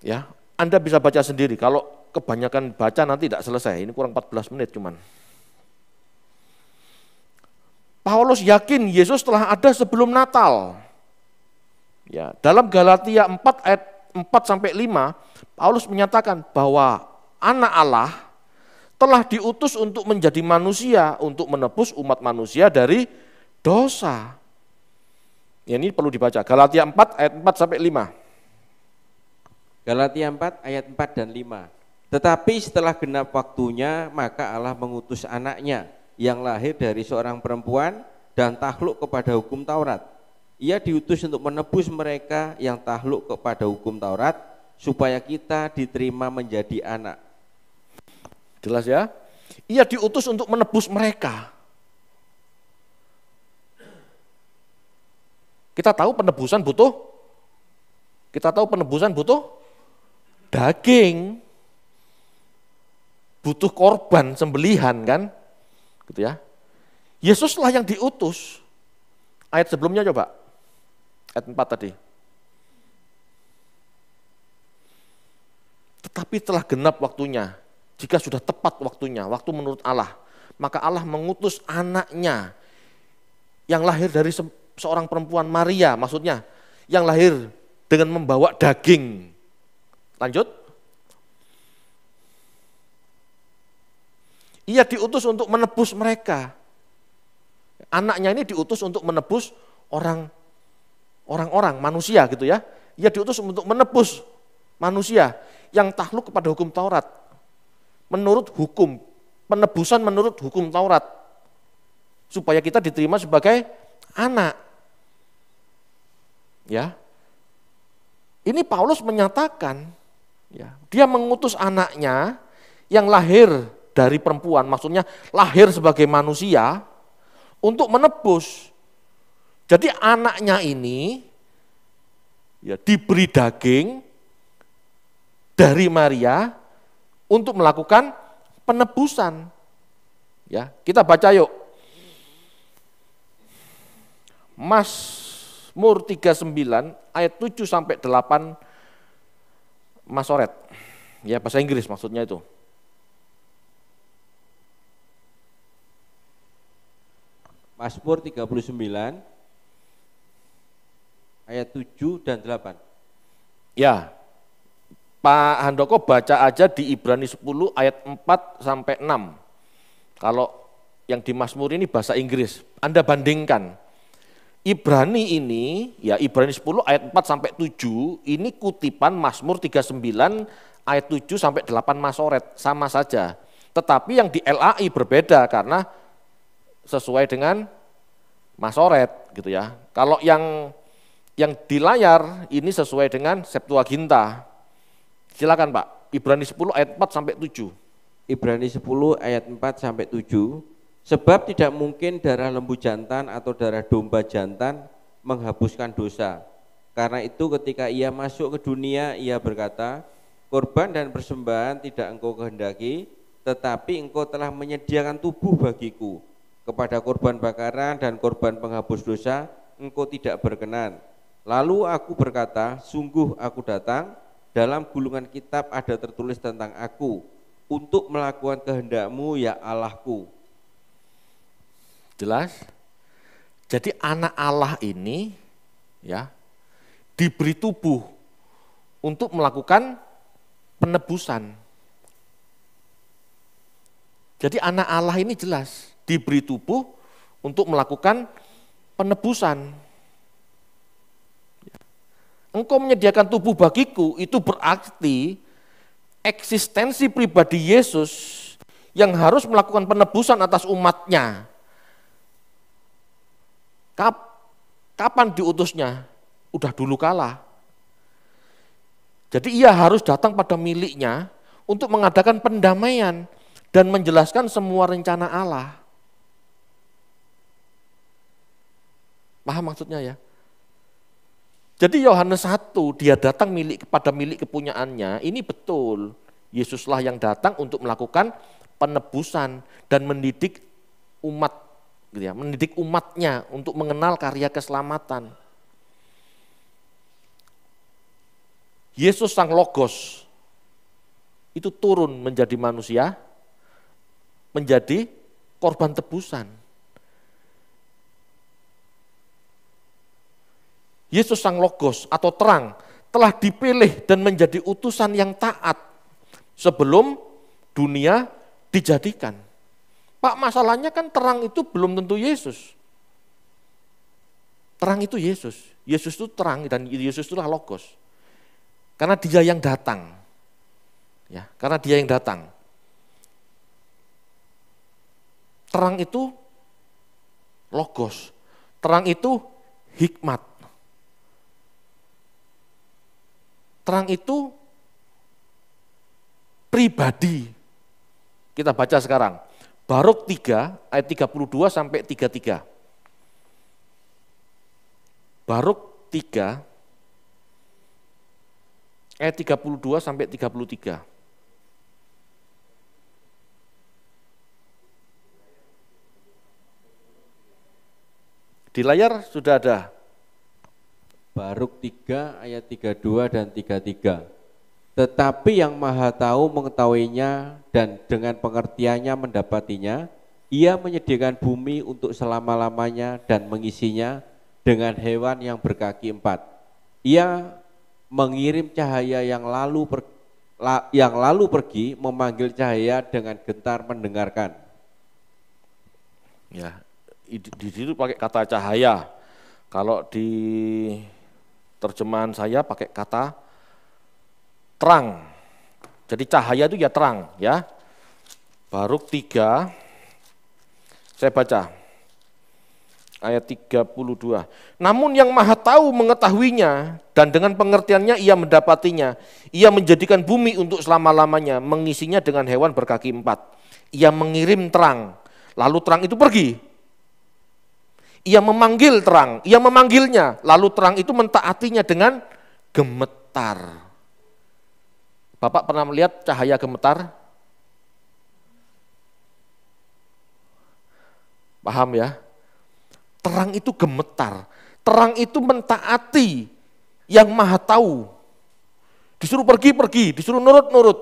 Ya, Anda bisa baca sendiri. Kalau kebanyakan baca nanti tidak selesai. Ini kurang 14 menit cuman. Paulus yakin Yesus telah ada sebelum Natal. Ya, dalam Galatia 4 ayat 4 sampai 5, Paulus menyatakan bahwa anak Allah telah diutus untuk menjadi manusia, untuk menebus umat manusia dari dosa. Ini perlu dibaca, Galatia 4 ayat 4 sampai 5. Galatia 4 ayat 4 dan 5. Tetapi setelah genap waktunya, maka Allah mengutus anaknya yang lahir dari seorang perempuan dan takluk kepada hukum Taurat. Ia diutus untuk menebus mereka yang takluk kepada hukum Taurat, supaya kita diterima menjadi anak. Jelas ya? Ia diutus untuk menebus mereka. Kita tahu penebusan butuh daging, butuh korban sembelihan kan, gitu ya. Yesuslah yang diutus. Ayat sebelumnya coba, ayat 4 tadi. Tetapi telah genap waktunya, jika sudah tepat waktunya, waktu menurut Allah, maka Allah mengutus anaknya yang lahir dari seorang perempuan, Maria maksudnya, yang lahir dengan membawa daging. Lanjut. Ia diutus untuk menebus mereka. Anaknya ini diutus untuk menebus orang-orang, manusia gitu ya. Ia diutus untuk menebus manusia yang takluk kepada hukum Taurat. Menurut hukum, penebusan menurut hukum Taurat. Supaya kita diterima sebagai anak. Ya. Ini Paulus menyatakan, ya, dia mengutus anaknya yang lahir dari perempuan, maksudnya lahir sebagai manusia untuk menebus. Jadi anaknya ini ya diberi daging dari Maria untuk melakukan penebusan. Ya, kita baca yuk. Mazmur 39 ayat 7 sampai 8 Masoret. Ya, bahasa Inggris maksudnya itu. Mazmur 39 ayat 7 dan 8. Ya, Pak Handoko baca aja di Ibrani 10 ayat 4 sampai 6. Kalau yang di Mazmur ini bahasa Inggris, Anda bandingkan. Ibrani ini, ya Ibrani 10 ayat 4 sampai 7, ini kutipan Mazmur 39 ayat 7 sampai 8 Masoret, sama saja. Tetapi yang di LAI berbeda karena sesuai dengan Masoret gitu ya. Kalau yang di layar ini sesuai dengan Septuaginta. Silakan Pak, Ibrani 10 ayat 4 sampai 7. Ibrani 10 ayat 4 sampai 7. Sebab tidak mungkin darah lembu jantan atau darah domba jantan menghapuskan dosa. Karena itu ketika ia masuk ke dunia, ia berkata, korban dan persembahan tidak engkau kehendaki, tetapi engkau telah menyediakan tubuh bagiku. Kepada korban bakaran dan korban penghapus dosa, engkau tidak berkenan. Lalu aku berkata, sungguh aku datang, dalam gulungan kitab ada tertulis tentang aku, untuk melakukan kehendakmu ya Allahku. Jelas? Jadi anak Allah ini ya diberi tubuh untuk melakukan penebusan. Jadi anak Allah ini jelas diberi tubuh untuk melakukan penebusan. Engkau menyediakan tubuh bagiku, itu berarti eksistensi pribadi Yesus yang harus melakukan penebusan atas umatnya. Kapan diutusnya? Udah dulu kala. Jadi ia harus datang pada miliknya untuk mengadakan pendamaian dan menjelaskan semua rencana Allah. Paham maksudnya ya? Jadi Yohanes 1 dia datang kepada milik kepunyaannya, ini betul. Yesuslah yang datang untuk melakukan penebusan dan mendidik umat. Mendidik umatnya untuk mengenal karya keselamatan. Yesus sang Logos itu turun menjadi manusia, menjadi korban tebusan. Yesus sang Logos atau terang telah dipilih dan menjadi utusan yang taat sebelum dunia dijadikan. Pak, masalahnya kan terang itu belum tentu Yesus. Terang itu Yesus. Yesus itu terang dan Yesus itulah Logos. Karena dia yang datang. Ya, karena dia yang datang. Terang itu Logos. Terang itu hikmat. Terang itu pribadi. Kita baca sekarang. Baruk 3 ayat 32 sampai 33. Baruk 3 ayat 32 sampai 33. Di layar sudah ada. Baruk 3 ayat 32 dan 33. Tetapi yang Maha Tahu mengetahuinya dan dengan pengertiannya mendapatinya, ia menyediakan bumi untuk selama-lamanya dan mengisinya dengan hewan yang berkaki 4. Ia mengirim cahaya yang lalu pergi, memanggil cahaya dengan gentar mendengarkan. Ya, di situ pakai kata cahaya. Kalau di terjemahan saya pakai kata terang. Jadi cahaya itu ya terang, ya. Baruk 3, saya baca ayat 32. Namun yang Maha Tahu mengetahuinya dan dengan pengertiannya ia mendapatinya. Ia menjadikan bumi untuk selama-lamanya, mengisinya dengan hewan berkaki 4. Ia mengirim terang, lalu terang itu pergi. Ia memanggil terang, ia memanggilnya, lalu terang itu mentaatinya dengan gemetar. Bapak pernah melihat cahaya gemetar? Paham ya? Terang itu gemetar, terang itu mentaati yang Maha Tahu. Disuruh pergi, disuruh nurut,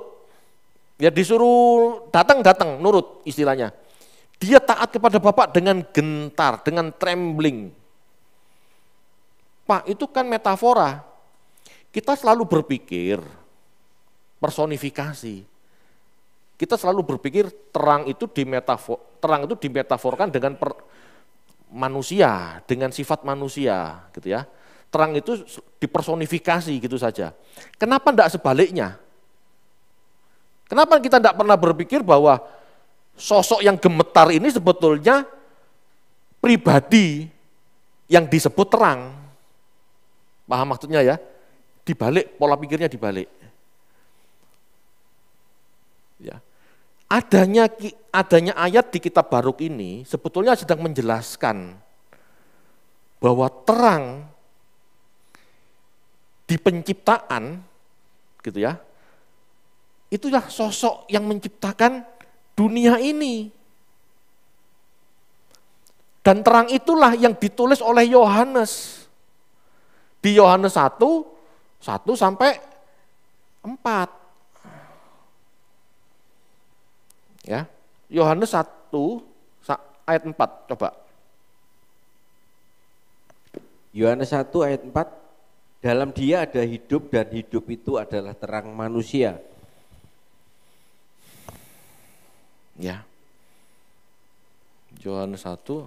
ya disuruh datang, nurut istilahnya. Dia taat kepada Bapak dengan gentar, dengan trembling. Pak, itu kan metafora. Kita selalu berpikir personifikasi. Kita selalu berpikir terang itu dimetaforkan dengan manusia, dengan sifat manusia, gitu ya. Terang itu dipersonifikasi gitu saja. Kenapa enggak sebaliknya? Kenapa kita enggak pernah berpikir bahwa sosok yang gemetar ini sebetulnya pribadi yang disebut terang? Paham maksudnya ya? Dibalik, pola pikirnya dibalik. Ya. Adanya ayat di kitab Baruk ini sebetulnya sedang menjelaskan bahwa terang di penciptaan, gitu ya, itulah sosok yang menciptakan dunia ini. Dan terang itulah yang ditulis oleh Yohanes. Di Yohanes 1 sampai 4. Ya, Yohanes 1 ayat 4, coba. Yohanes 1 ayat 4, dalam dia ada hidup dan hidup itu adalah terang manusia. Ya. Yohanes 1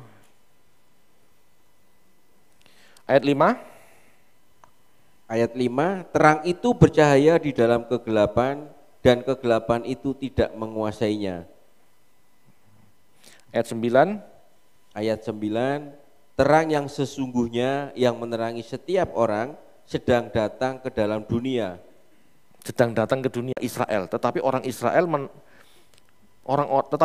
ayat 5. Ayat 5, terang itu bercahaya di dalam kegelapan dan kegelapan itu tidak menguasainya. Ayat 9. Ayat 9, terang yang sesungguhnya yang menerangi setiap orang sedang datang ke dalam dunia. Sedang datang ke dunia Israel, tetapi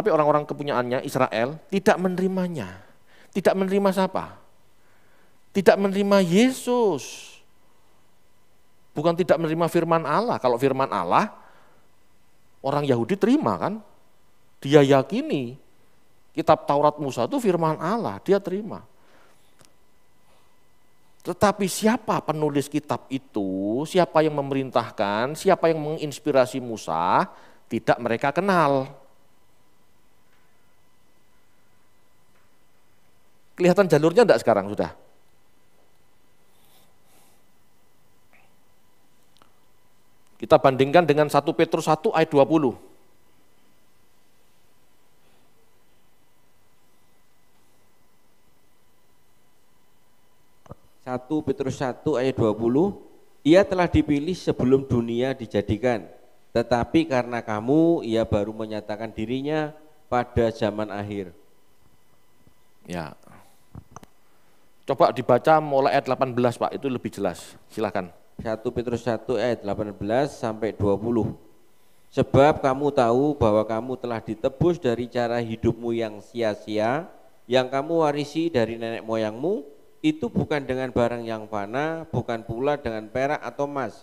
orang-orang kepunyaannya Israel tidak menerimanya. Tidak menerima siapa? Tidak menerima Yesus. Bukan tidak menerima firman Allah. Kalau firman Allah, orang Yahudi terima kan? Dia yakini kitab Taurat Musa itu firman Allah, dia terima. Tetapi siapa penulis kitab itu, siapa yang memerintahkan, siapa yang menginspirasi Musa, tidak mereka kenal. Kelihatan jalurnya enggak sekarang sudah? Kita bandingkan dengan 1 Petrus 1 ayat 20. 1 Petrus 1 ayat 20, ia telah dipilih sebelum dunia dijadikan, tetapi karena kamu ia baru menyatakan dirinya pada zaman akhir. Ya. Coba dibaca mulai ayat 18 Pak, itu lebih jelas. Silakan. 1 Petrus 1 ayat 18 sampai 20. Sebab kamu tahu bahwa kamu telah ditebus dari cara hidupmu yang sia-sia, yang kamu warisi dari nenek moyangmu, itu bukan dengan barang yang fana, bukan pula dengan perak atau emas,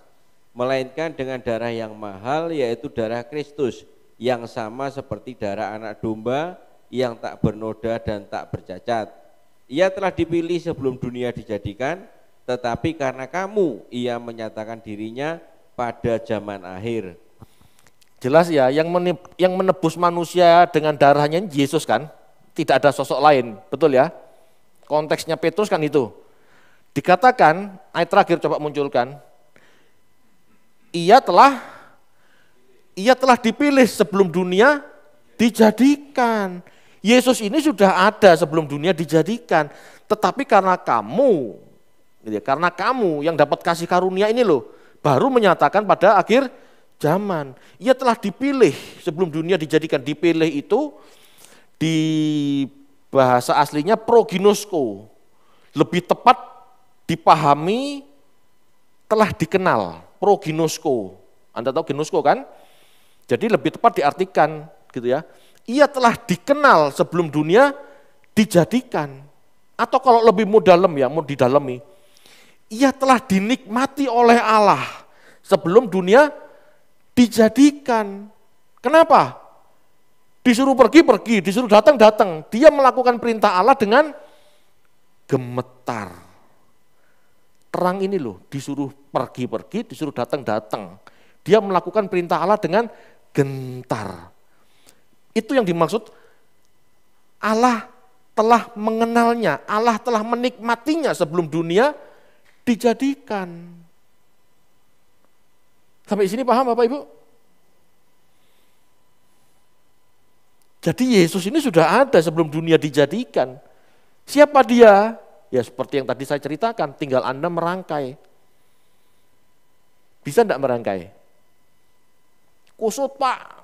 melainkan dengan darah yang mahal, yaitu darah Kristus, yang sama seperti darah anak domba, yang tak bernoda dan tak bercacat. Ia telah dipilih sebelum dunia dijadikan, tetapi karena kamu, ia menyatakan dirinya pada zaman akhir. Jelas ya, yang menebus manusia dengan darahnya Yesus kan, tidak ada sosok lain, betul ya? Konteksnya Petrus kan itu. Dikatakan, ayat terakhir coba munculkan, ia telah dipilih sebelum dunia dijadikan. Yesus ini sudah ada sebelum dunia dijadikan, tetapi karena kamu yang dapat kasih karunia ini loh, baru menyatakan pada akhir zaman. Ia telah dipilih sebelum dunia dijadikan. Dipilih itu di bahasa aslinya proginosko, lebih tepat dipahami telah dikenal, proginosko. Anda tahu ginosko kan? Jadi lebih tepat diartikan gitu ya. Ia telah dikenal sebelum dunia dijadikan. Atau kalau lebih mau dalam ya, mau didalami. Ia telah dinikmati oleh Allah sebelum dunia dijadikan. Kenapa? Disuruh pergi, disuruh datang. Dia melakukan perintah Allah dengan gemetar. Terang ini loh, disuruh pergi, disuruh datang. Dia melakukan perintah Allah dengan gentar. Itu yang dimaksud Allah telah mengenalnya, Allah telah menikmatinya sebelum dunia dijadikan. Sampai sini paham Bapak Ibu? Jadi Yesus ini sudah ada sebelum dunia dijadikan. Siapa dia? Ya seperti yang tadi saya ceritakan, tinggal Anda merangkai. Bisa enggak merangkai? Kusut Pak.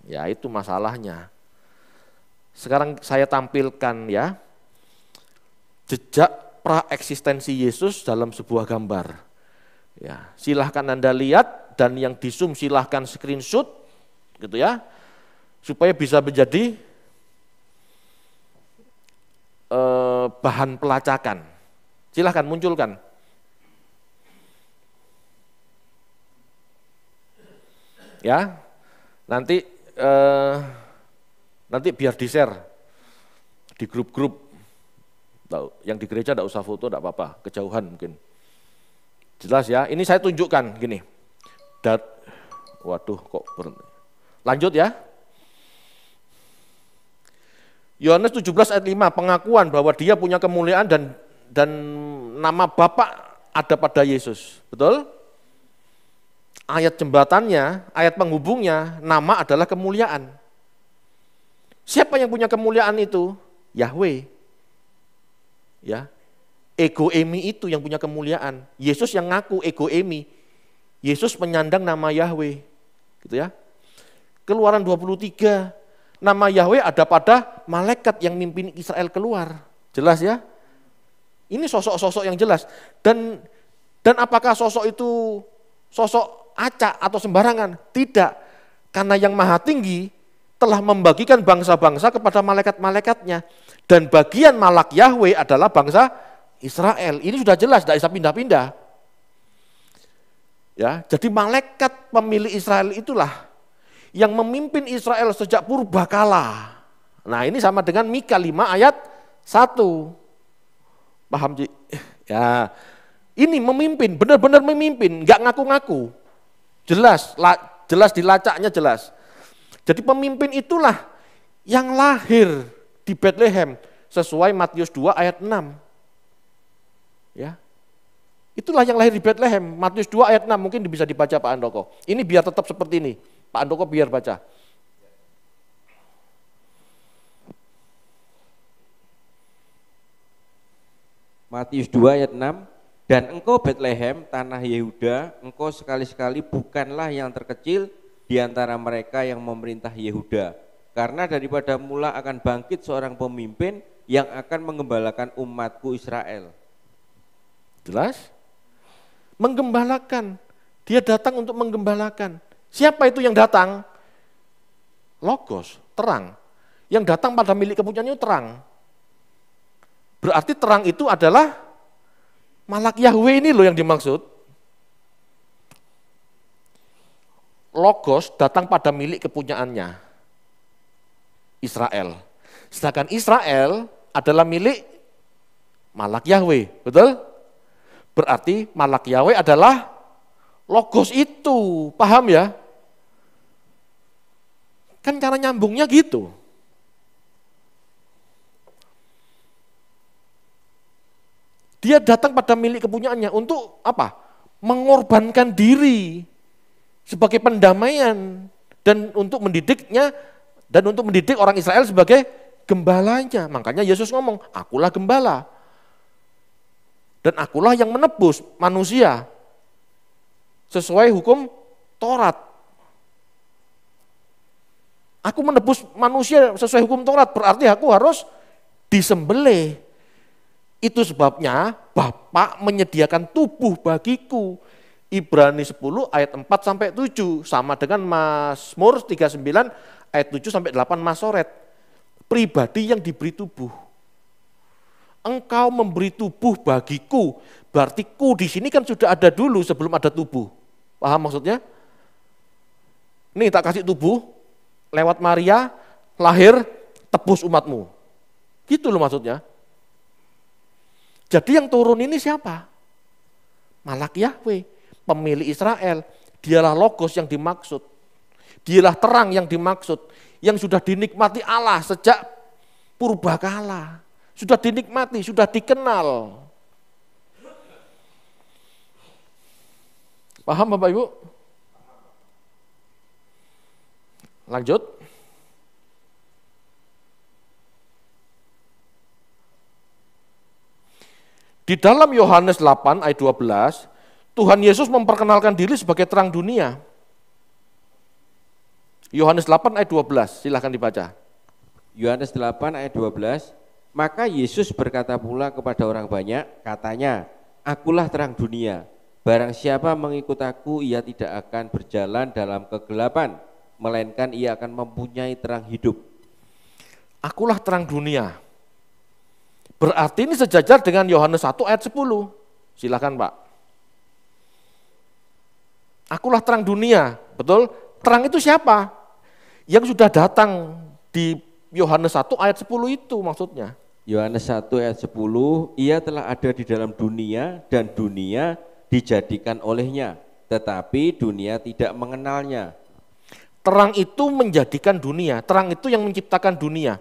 Ya itu masalahnya. Sekarang saya tampilkan ya, jejak praeksistensi Yesus dalam sebuah gambar. Ya, silahkan Anda lihat dan yang di zoom silahkan screenshot gitu ya, supaya bisa menjadi bahan pelacakan. Silahkan munculkan. Ya, nanti biar di-share di grup-grup. Yang di gereja enggak usah foto, enggak apa-apa, kejauhan mungkin. Jelas ya, ini saya tunjukkan gini. Waduh kok berhenti. Lanjut ya. Yohanes 17 ayat 5, pengakuan bahwa dia punya kemuliaan dan nama Bapa ada pada Yesus. Betul? Ayat jembatannya, ayat penghubungnya, nama adalah kemuliaan. Siapa yang punya kemuliaan itu? Yahweh. Ya. Ego emi itu yang punya kemuliaan. Yesus yang ngaku ego emi. Yesus menyandang nama Yahweh. Gitu ya. Keluaran 23, nama Yahweh ada pada malaikat yang mimpin Israel keluar. Jelas ya? Ini sosok-sosok yang jelas. Dan apakah sosok itu sosok acak atau sembarangan? Tidak. Karena yang maha tinggi telah membagikan bangsa-bangsa kepada malaikat-malaikatnya. Dan bagian malak Yahweh adalah bangsa Israel. Ini sudah jelas, tidak bisa pindah-pindah. Ya, jadi malaikat pemilik Israel itulah yang memimpin Israel sejak purbakala. Nah ini sama dengan Mika 5 ayat 1. Paham Ji? Ya, ini memimpin, benar-benar memimpin, nggak ngaku-ngaku. Jelas dilacaknya jelas. Jadi pemimpin itulah yang lahir di Bethlehem sesuai Matius 2 ayat 6. Ya. Itulah yang lahir di Bethlehem, Matius 2 ayat 6, mungkin bisa dibaca Pak Andoko. Ini biar tetap seperti ini. Pak Andoko biar baca. Matius 2 ayat 6, dan engkau Betlehem, tanah Yehuda, engkau sekali-sekali bukanlah yang terkecil di antara mereka yang memerintah Yehuda. Karena daripada mula akan bangkit seorang pemimpin yang akan mengembalakan umatku Israel. Jelas? Menggembalakan. Dia datang untuk menggembalakan. Siapa itu yang datang? Logos, terang. Yang datang pada milik kepunyaannya terang. Berarti terang itu adalah Malak Yahweh ini loh yang dimaksud. Logos datang pada milik kepunyaannya, Israel. Sedangkan Israel adalah milik Malak Yahweh, betul? Berarti Malak Yahweh adalah Logos itu, paham ya? Kan cara nyambungnya gitu. Dia datang pada milik kepunyaannya untuk apa? Mengorbankan diri sebagai pendamaian dan untuk mendidiknya dan untuk mendidik orang Israel sebagai gembalanya. Makanya Yesus ngomong, akulah gembala. Dan akulah yang menebus manusia sesuai hukum Taurat. Aku menebus manusia sesuai hukum Taurat, berarti aku harus disembelih. Itu sebabnya Bapa menyediakan tubuh bagiku. Ibrani 10 ayat 4 sampai 7 sama dengan Mazmur 39 ayat 7 sampai 8 Masoret. Pribadi yang diberi tubuh. Engkau memberi tubuh bagiku, berarti ku di sini kan sudah ada dulu sebelum ada tubuh. Paham maksudnya? Nih tak kasih tubuh, lewat Maria lahir tebus umatmu. Gitu loh maksudnya. Jadi yang turun ini siapa? Malak Yahweh, pemilik Israel. Dialah Logos yang dimaksud. Dialah terang yang dimaksud. Yang sudah dinikmati Allah sejak purbakala. Sudah dinikmati, sudah dikenal. Paham Bapak Ibu? Lanjut. Di dalam Yohanes 8 ayat 12, Tuhan Yesus memperkenalkan diri sebagai terang dunia. Yohanes 8 ayat 12, silahkan dibaca. Yohanes 8 ayat 12, maka Yesus berkata pula kepada orang banyak, katanya, akulah terang dunia, barang siapa mengikut aku, ia tidak akan berjalan dalam kegelapan, melainkan ia akan mempunyai terang hidup. Akulah terang dunia. Berarti ini sejajar dengan Yohanes 1 ayat 10. Silakan Pak. Akulah terang dunia, betul? Terang itu siapa? Yang sudah datang di Yohanes 1 ayat 10 itu maksudnya. Yohanes 1 ayat 10, ia telah ada di dalam dunia dan dunia dijadikan olehnya, tetapi dunia tidak mengenalnya. Terang itu menjadikan dunia, terang itu yang menciptakan dunia.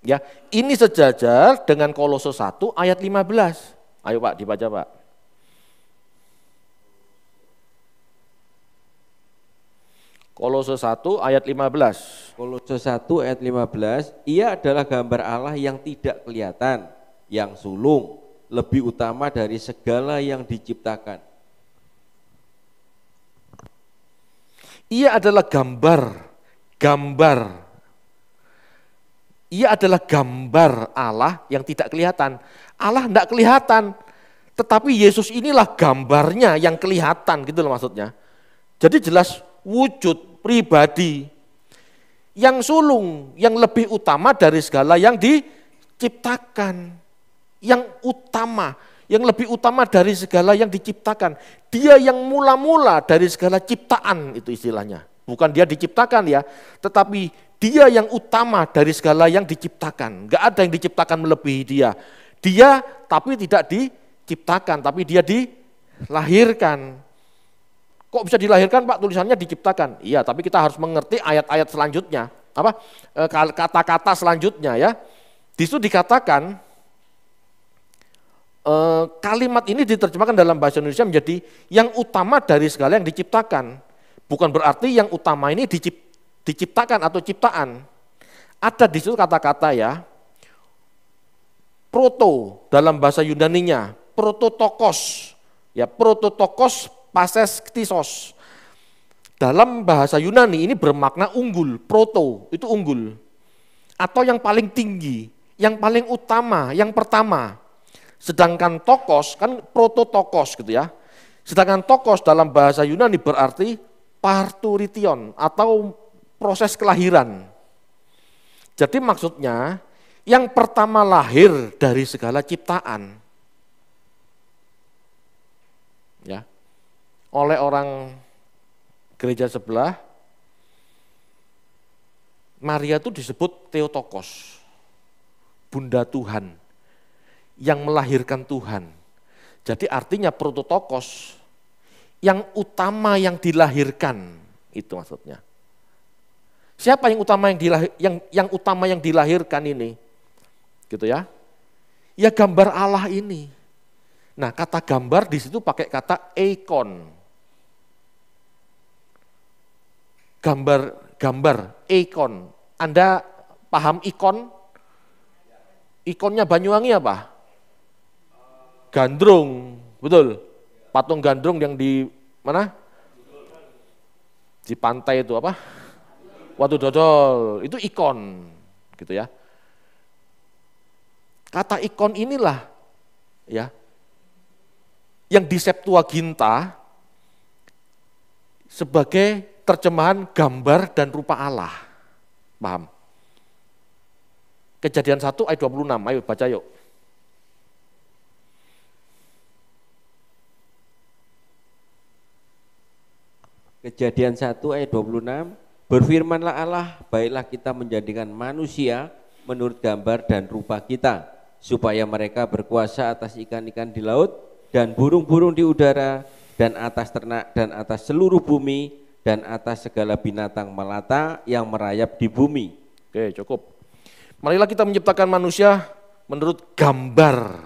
Ya, ini sejajar dengan Kolose 1 ayat 15. Ayo Pak, dibaca Pak. Kolose 1 ayat 15. Kolose 1 ayat 15, ia adalah gambar Allah yang tidak kelihatan, yang sulung, lebih utama dari segala yang diciptakan. Ia adalah gambar. Ia adalah gambar Allah yang tidak kelihatan. Allah tidak kelihatan, tetapi Yesus inilah gambarnya yang kelihatan, gitu loh maksudnya. Jadi jelas wujud pribadi yang sulung, yang lebih utama dari segala yang diciptakan. Yang utama, yang lebih utama dari segala yang diciptakan. Dia yang mula-mula dari segala ciptaan, itu istilahnya. Bukan dia diciptakan ya, tetapi dia yang utama dari segala yang diciptakan. Enggak ada yang diciptakan melebihi dia. Dia tapi tidak diciptakan, tapi dia dilahirkan. Kok bisa dilahirkan Pak? Tulisannya diciptakan. Iya, tapi kita harus mengerti ayat-ayat selanjutnya. Apa? Kata-kata selanjutnya ya. Di situ dikatakan kalimat ini diterjemahkan dalam bahasa Indonesia menjadi yang utama dari segala yang diciptakan. Bukan berarti yang utama ini diciptakan atau ciptaan. Ada di situ kata-kata ya, Proto dalam bahasa Yunaninya, prototokos. Ya, prototokos pases ktisos. Dalam bahasa Yunani ini bermakna unggul, proto itu unggul. Atau yang paling tinggi, yang paling utama, yang pertama. Sedangkan tokos kan prototokos gitu ya. Sedangkan tokos dalam bahasa Yunani berarti parturition atau proses kelahiran. Jadi maksudnya yang pertama lahir dari segala ciptaan. Ya. Oleh orang gereja sebelah, Maria itu disebut Theotokos, Bunda Tuhan, yang melahirkan Tuhan. Jadi artinya prototokos, yang utama yang dilahirkan, itu maksudnya. Siapa yang utama yang utama yang dilahirkan ini? Gitu ya. Ya gambar Allah ini. Nah, kata gambar di situ pakai kata eikon. Gambar, eikon. Anda paham ikon? Ikonnya Banyuwangi apa? Gandrung, betul. Patung gandrung yang di mana? Di pantai itu apa? Watu dodol, itu ikon, gitu ya. Kata ikon inilah, ya, yang di Septuaginta sebagai terjemahan gambar dan rupa Allah. Paham? Kejadian 1 ayat 26, ayo baca yuk. Kejadian 1 ayat 26, berfirmanlah Allah, baiklah kita menjadikan manusia menurut gambar dan rupa kita, supaya mereka berkuasa atas ikan-ikan di laut, dan burung-burung di udara, dan atas ternak, dan atas seluruh bumi, dan atas segala binatang melata yang merayap di bumi. Oke, cukup. Marilah kita menciptakan manusia menurut gambar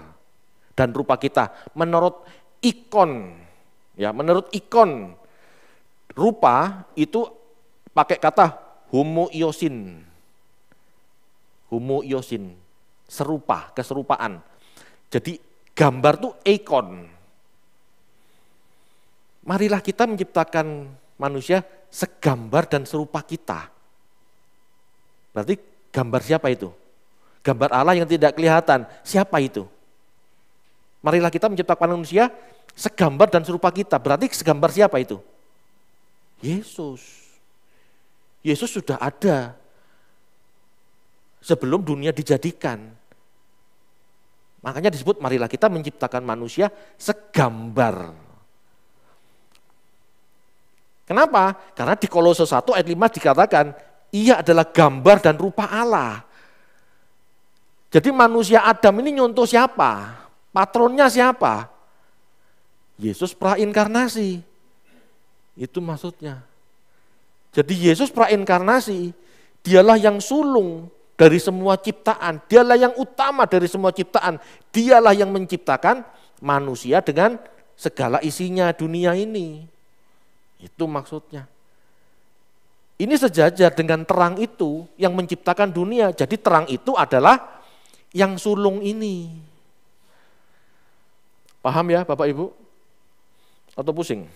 dan rupa kita, menurut ikon. Ya, menurut ikon. Rupa itu pakai kata homoiosin. Homoiosin, serupa, keserupaan. Jadi gambar itu ikon. Marilah kita menciptakan manusia segambar dan serupa kita. Berarti gambar siapa itu? Gambar Allah yang tidak kelihatan. Siapa itu? Marilah kita menciptakan manusia segambar dan serupa kita. Berarti segambar siapa itu? Yesus. Yesus sudah ada sebelum dunia dijadikan. Makanya disebut marilah kita menciptakan manusia segambar. Kenapa? Karena di Kolose 1 ayat 5 dikatakan ia adalah gambar dan rupa Allah. Jadi manusia Adam ini nyontoh siapa? Patronnya siapa? Yesus prainkarnasi. Itu maksudnya. Jadi Yesus prainkarnasi, dialah yang sulung dari semua ciptaan, dialah yang utama dari semua ciptaan, dialah yang menciptakan manusia dengan segala isinya dunia ini. Itu maksudnya. Ini sejajar dengan terang itu yang menciptakan dunia. Jadi terang itu adalah yang sulung ini. Paham ya Bapak Ibu? Atau pusing?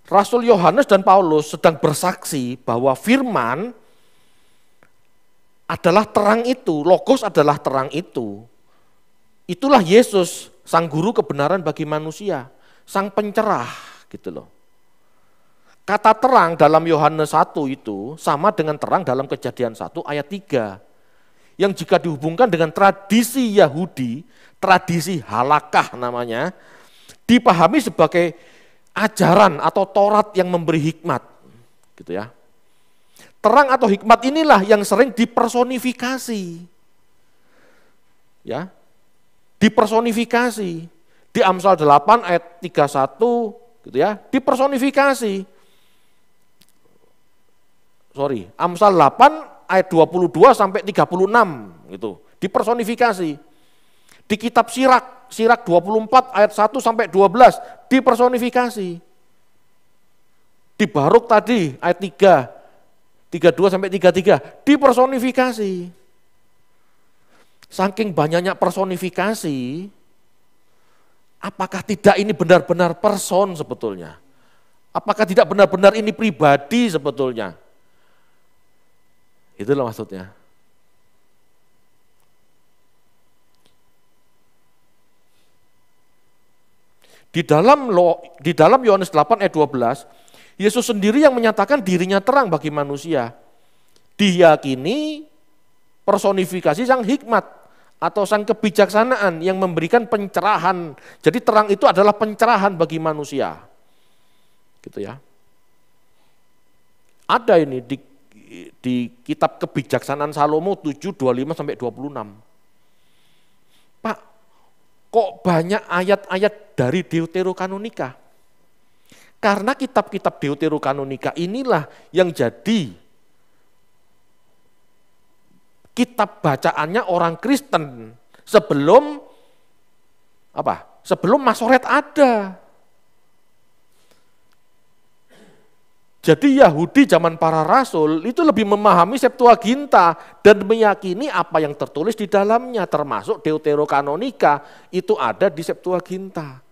Rasul Yohanes dan Paulus sedang bersaksi bahwa firman adalah terang itu, logos adalah terang itu. Itulah Yesus, sang guru kebenaran bagi manusia, sang pencerah gitu loh. Kata terang dalam Yohanes 1 itu sama dengan terang dalam Kejadian 1 ayat 3. Yang jika dihubungkan dengan tradisi Yahudi, tradisi halakah namanya, dipahami sebagai ajaran atau Taurat yang memberi hikmat, gitu ya. Terang atau hikmat inilah yang sering dipersonifikasi, ya, dipersonifikasi di Amsal 8 ayat 31, gitu ya, dipersonifikasi. Amsal 8 ayat 22 sampai 36, gitu, dipersonifikasi. Di kitab Sirak 24 ayat 1 sampai 12 dipersonifikasi. Di Baruk tadi ayat 32 sampai 33 dipersonifikasi. Saking banyaknya personifikasi, apakah tidak ini benar-benar person sebetulnya? Apakah tidak benar-benar ini pribadi sebetulnya? Itulah maksudnya. Di dalam Yohanes 8 ayat 12, Yesus sendiri yang menyatakan dirinya terang bagi manusia. Diyakini personifikasi sang hikmat atau sang kebijaksanaan yang memberikan pencerahan. Jadi terang itu adalah pencerahan bagi manusia. Gitu ya. Ada ini di kitab Kebijaksanaan Salomo 7:25 sampai 26. Pak, kok banyak ayat-ayat dari Deuterokanonika? Karena kitab-kitab Deuterokanonika inilah yang jadi kitab bacaannya orang Kristen sebelum apa? Sebelum Masoret ada. Jadi Yahudi zaman para rasul itu lebih memahami Septuaginta dan meyakini apa yang tertulis di dalamnya, termasuk Deuterokanonika itu ada di Septuaginta.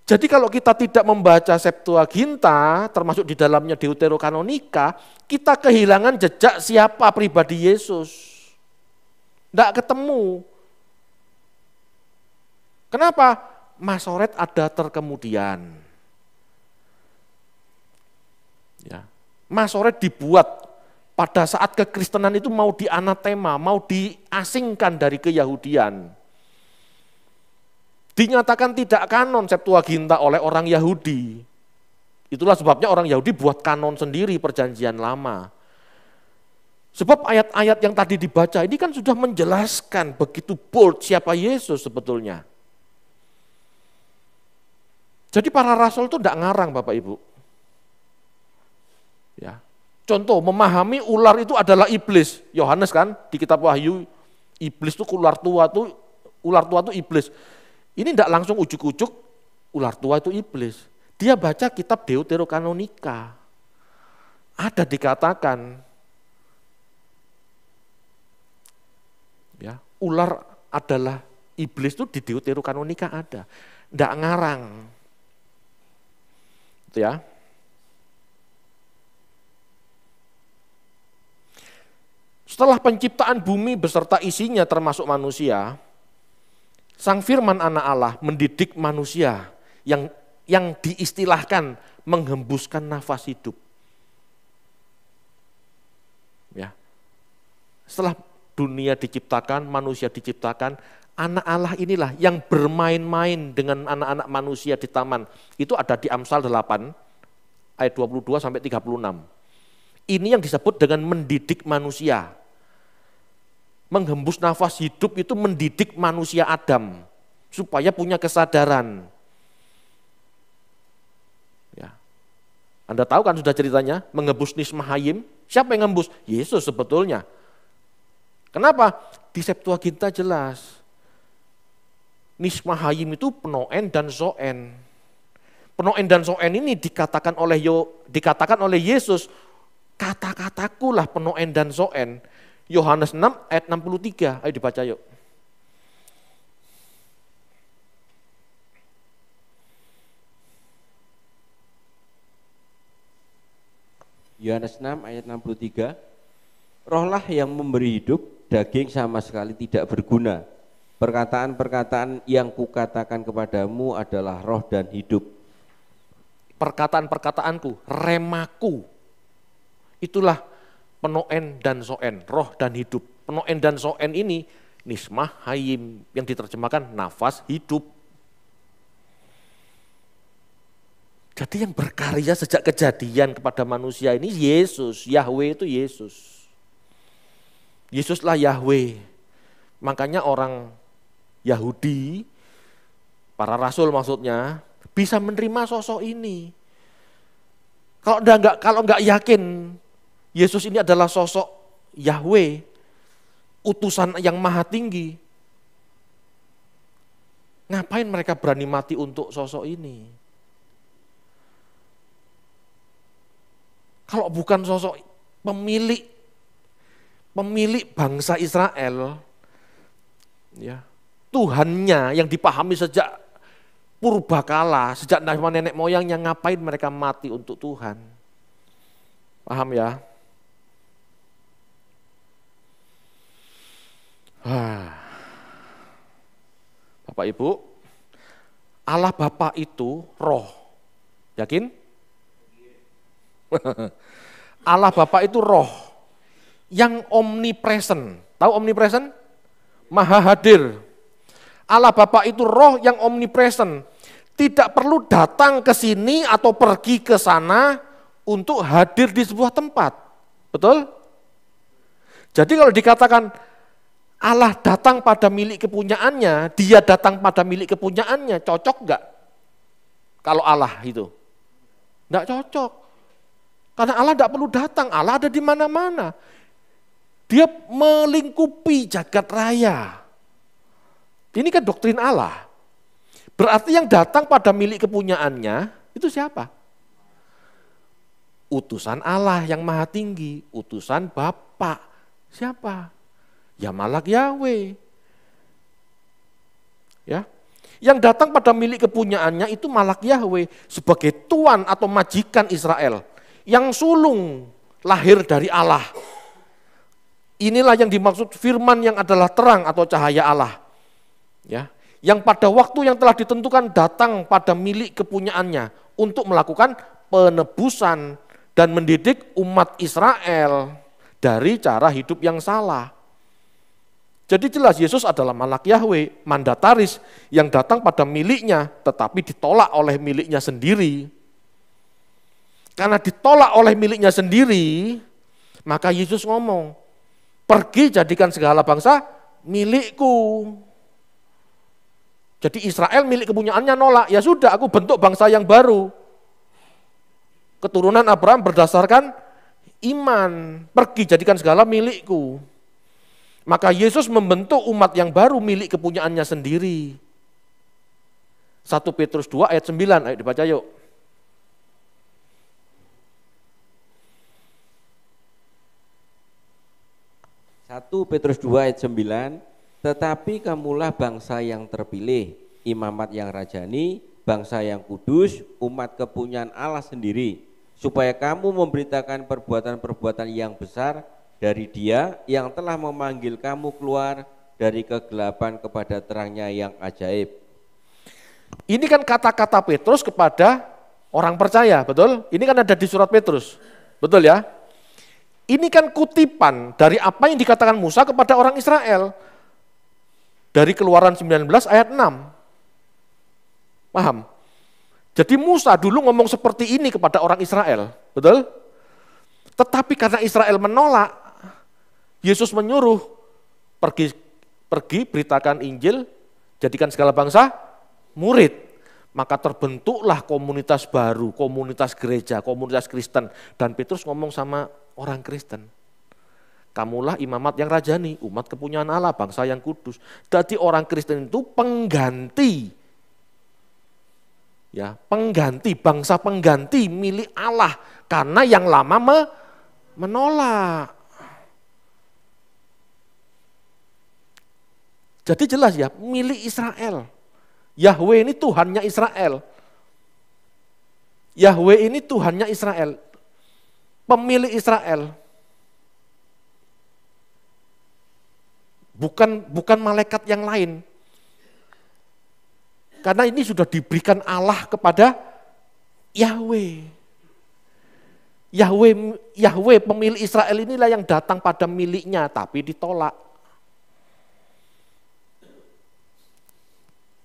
Jadi kalau kita tidak membaca Septuaginta, termasuk di dalamnya Deuterokanonika, kita kehilangan jejak siapa pribadi Yesus. Tidak ketemu. Kenapa? Masoret ada terkemudian. Ya. Masoret dibuat pada saat kekristenan itu mau dianatema, mau diasingkan dari keyahudian. Dinyatakan tidak kanon Septuaginta oleh orang Yahudi. Itulah sebabnya orang Yahudi buat kanon sendiri perjanjian lama. Sebab ayat-ayat yang tadi dibaca ini kan sudah menjelaskan begitu bold siapa Yesus sebetulnya. Jadi para rasul itu tidak ngarang Bapak Ibu. Ya. Contoh, memahami ular itu adalah iblis. Yohanes kan di kitab Wahyu, iblis itu ular tua itu iblis. Ini tidak langsung ujuk-ujuk ular tua itu iblis. Dia baca kitab Deuterokanonika. Ada dikatakan ya, ular adalah iblis itu di Deuterokanonika ada. Tidak ngarang. Itu ya. Setelah penciptaan bumi beserta isinya termasuk manusia, Sang Firman Anak Allah mendidik manusia yang diistilahkan menghembuskan nafas hidup. Ya. Setelah dunia diciptakan, manusia diciptakan, Anak Allah inilah yang bermain-main dengan anak-anak manusia di taman. Itu ada di Amsal 8 ayat 22 sampai 36. Ini yang disebut dengan mendidik manusia. Menghembus nafas hidup itu mendidik manusia Adam supaya punya kesadaran. Ya. Anda tahu kan sudah ceritanya, menghembus Nismahayim, siapa yang ngembus? Yesus sebetulnya. Kenapa? Di Septuaginta jelas. Nismahayim itu penoen dan zoen. Penoen dan zoen ini dikatakan oleh Yesus, kata-kataku lah penoen dan zoen. Yohanes 6 ayat 63, ayo dibaca yuk. Yohanes 6 ayat 63, rohlah yang memberi hidup, daging sama sekali tidak berguna. Perkataan-perkataan yang kukatakan kepadamu adalah roh dan hidup. Perkataan-perkataanku, remaku, itulah penoen dan zoen, roh dan hidup. Penoen dan zoen ini nismah hayim yang diterjemahkan nafas hidup. Jadi yang berkarya sejak kejadian kepada manusia ini Yesus, Yahweh itu Yesus. Yesuslah Yahweh. Makanya orang Yahudi, para rasul maksudnya, bisa menerima sosok ini. Kalau nggak yakin Yesus ini adalah sosok Yahweh, utusan yang maha tinggi, ngapain mereka berani mati untuk sosok ini? Kalau bukan sosok pemilik bangsa Israel, ya, Tuhannya yang dipahami sejak purbakala, sejak nenek moyangnya, ngapain mereka mati untuk Tuhan? Paham ya? Bapak Ibu, Allah Bapa itu roh. Yakin? Allah Bapa itu roh yang omnipresent. Tahu omnipresent? Maha hadir. Allah Bapa itu roh yang omnipresent. Tidak perlu datang ke sini atau pergi ke sana untuk hadir di sebuah tempat. Betul? Jadi kalau dikatakan Allah datang pada milik kepunyaannya, dia datang pada milik kepunyaannya, cocok enggak? Kalau Allah itu? Enggak cocok. Karena Allah enggak perlu datang, Allah ada di mana-mana. Dia melingkupi jagat raya. Ini kan doktrin Allah. Berarti yang datang pada milik kepunyaannya, itu siapa? Utusan Allah yang maha tinggi, utusan Bapa. Siapa? Ya Malak Yahweh. Ya. Yang datang pada milik kepunyaannya itu Malak Yahweh sebagai tuan atau majikan Israel yang sulung lahir dari Allah. Inilah yang dimaksud firman yang adalah terang atau cahaya Allah. Ya, yang pada waktu yang telah ditentukan datang pada milik kepunyaannya untuk melakukan penebusan dan mendidik umat Israel dari cara hidup yang salah. Jadi jelas Yesus adalah Malak Yahweh, mandataris yang datang pada miliknya tetapi ditolak oleh miliknya sendiri. Karena ditolak oleh miliknya sendiri, maka Yesus ngomong, pergi jadikan segala bangsa milikku. Jadi Israel milik kepunyaannya nolak, ya sudah aku bentuk bangsa yang baru. Keturunan Abraham berdasarkan iman, pergi jadikan segala milikku. Maka Yesus membentuk umat yang baru milik kepunyaannya sendiri. 1 Petrus 2 ayat 9, ayo dibaca yuk. Petrus 2 ayat 9, tetapi kamulah bangsa yang terpilih, imamat yang rajani, bangsa yang kudus, umat kepunyaan Allah sendiri, supaya kamu memberitakan perbuatan-perbuatan yang besar dari Dia yang telah memanggil kamu keluar dari kegelapan kepada terangnya yang ajaib. Ini kan kata-kata Petrus kepada orang percaya, betul? Ini kan ada di surat Petrus, betul ya? Ini kan kutipan dari apa yang dikatakan Musa kepada orang Israel. Dari Keluaran 19 ayat 6. Paham? Jadi Musa dulu ngomong seperti ini kepada orang Israel, betul? Tetapi karena Israel menolak, Yesus menyuruh pergi beritakan Injil, jadikan segala bangsa murid. Maka terbentuklah komunitas baru, komunitas gereja, komunitas Kristen. Dan Petrus ngomong sama orang Kristen, kamulah imamat yang rajani, umat kepunyaan Allah, bangsa yang kudus. Jadi orang Kristen itu pengganti, ya, pengganti, bangsa pengganti milik Allah. Karena yang lama menolak. Jadi jelas ya, milik Israel. Yahweh ini Tuhannya Israel. Yahweh ini Tuhannya Israel. Pemilik Israel. Bukan malaikat yang lain. Karena ini sudah diberikan Allah kepada Yahweh. Yahweh pemilik Israel inilah yang datang pada miliknya tapi ditolak.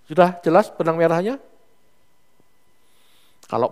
Sudah jelas benang merahnya? Kalau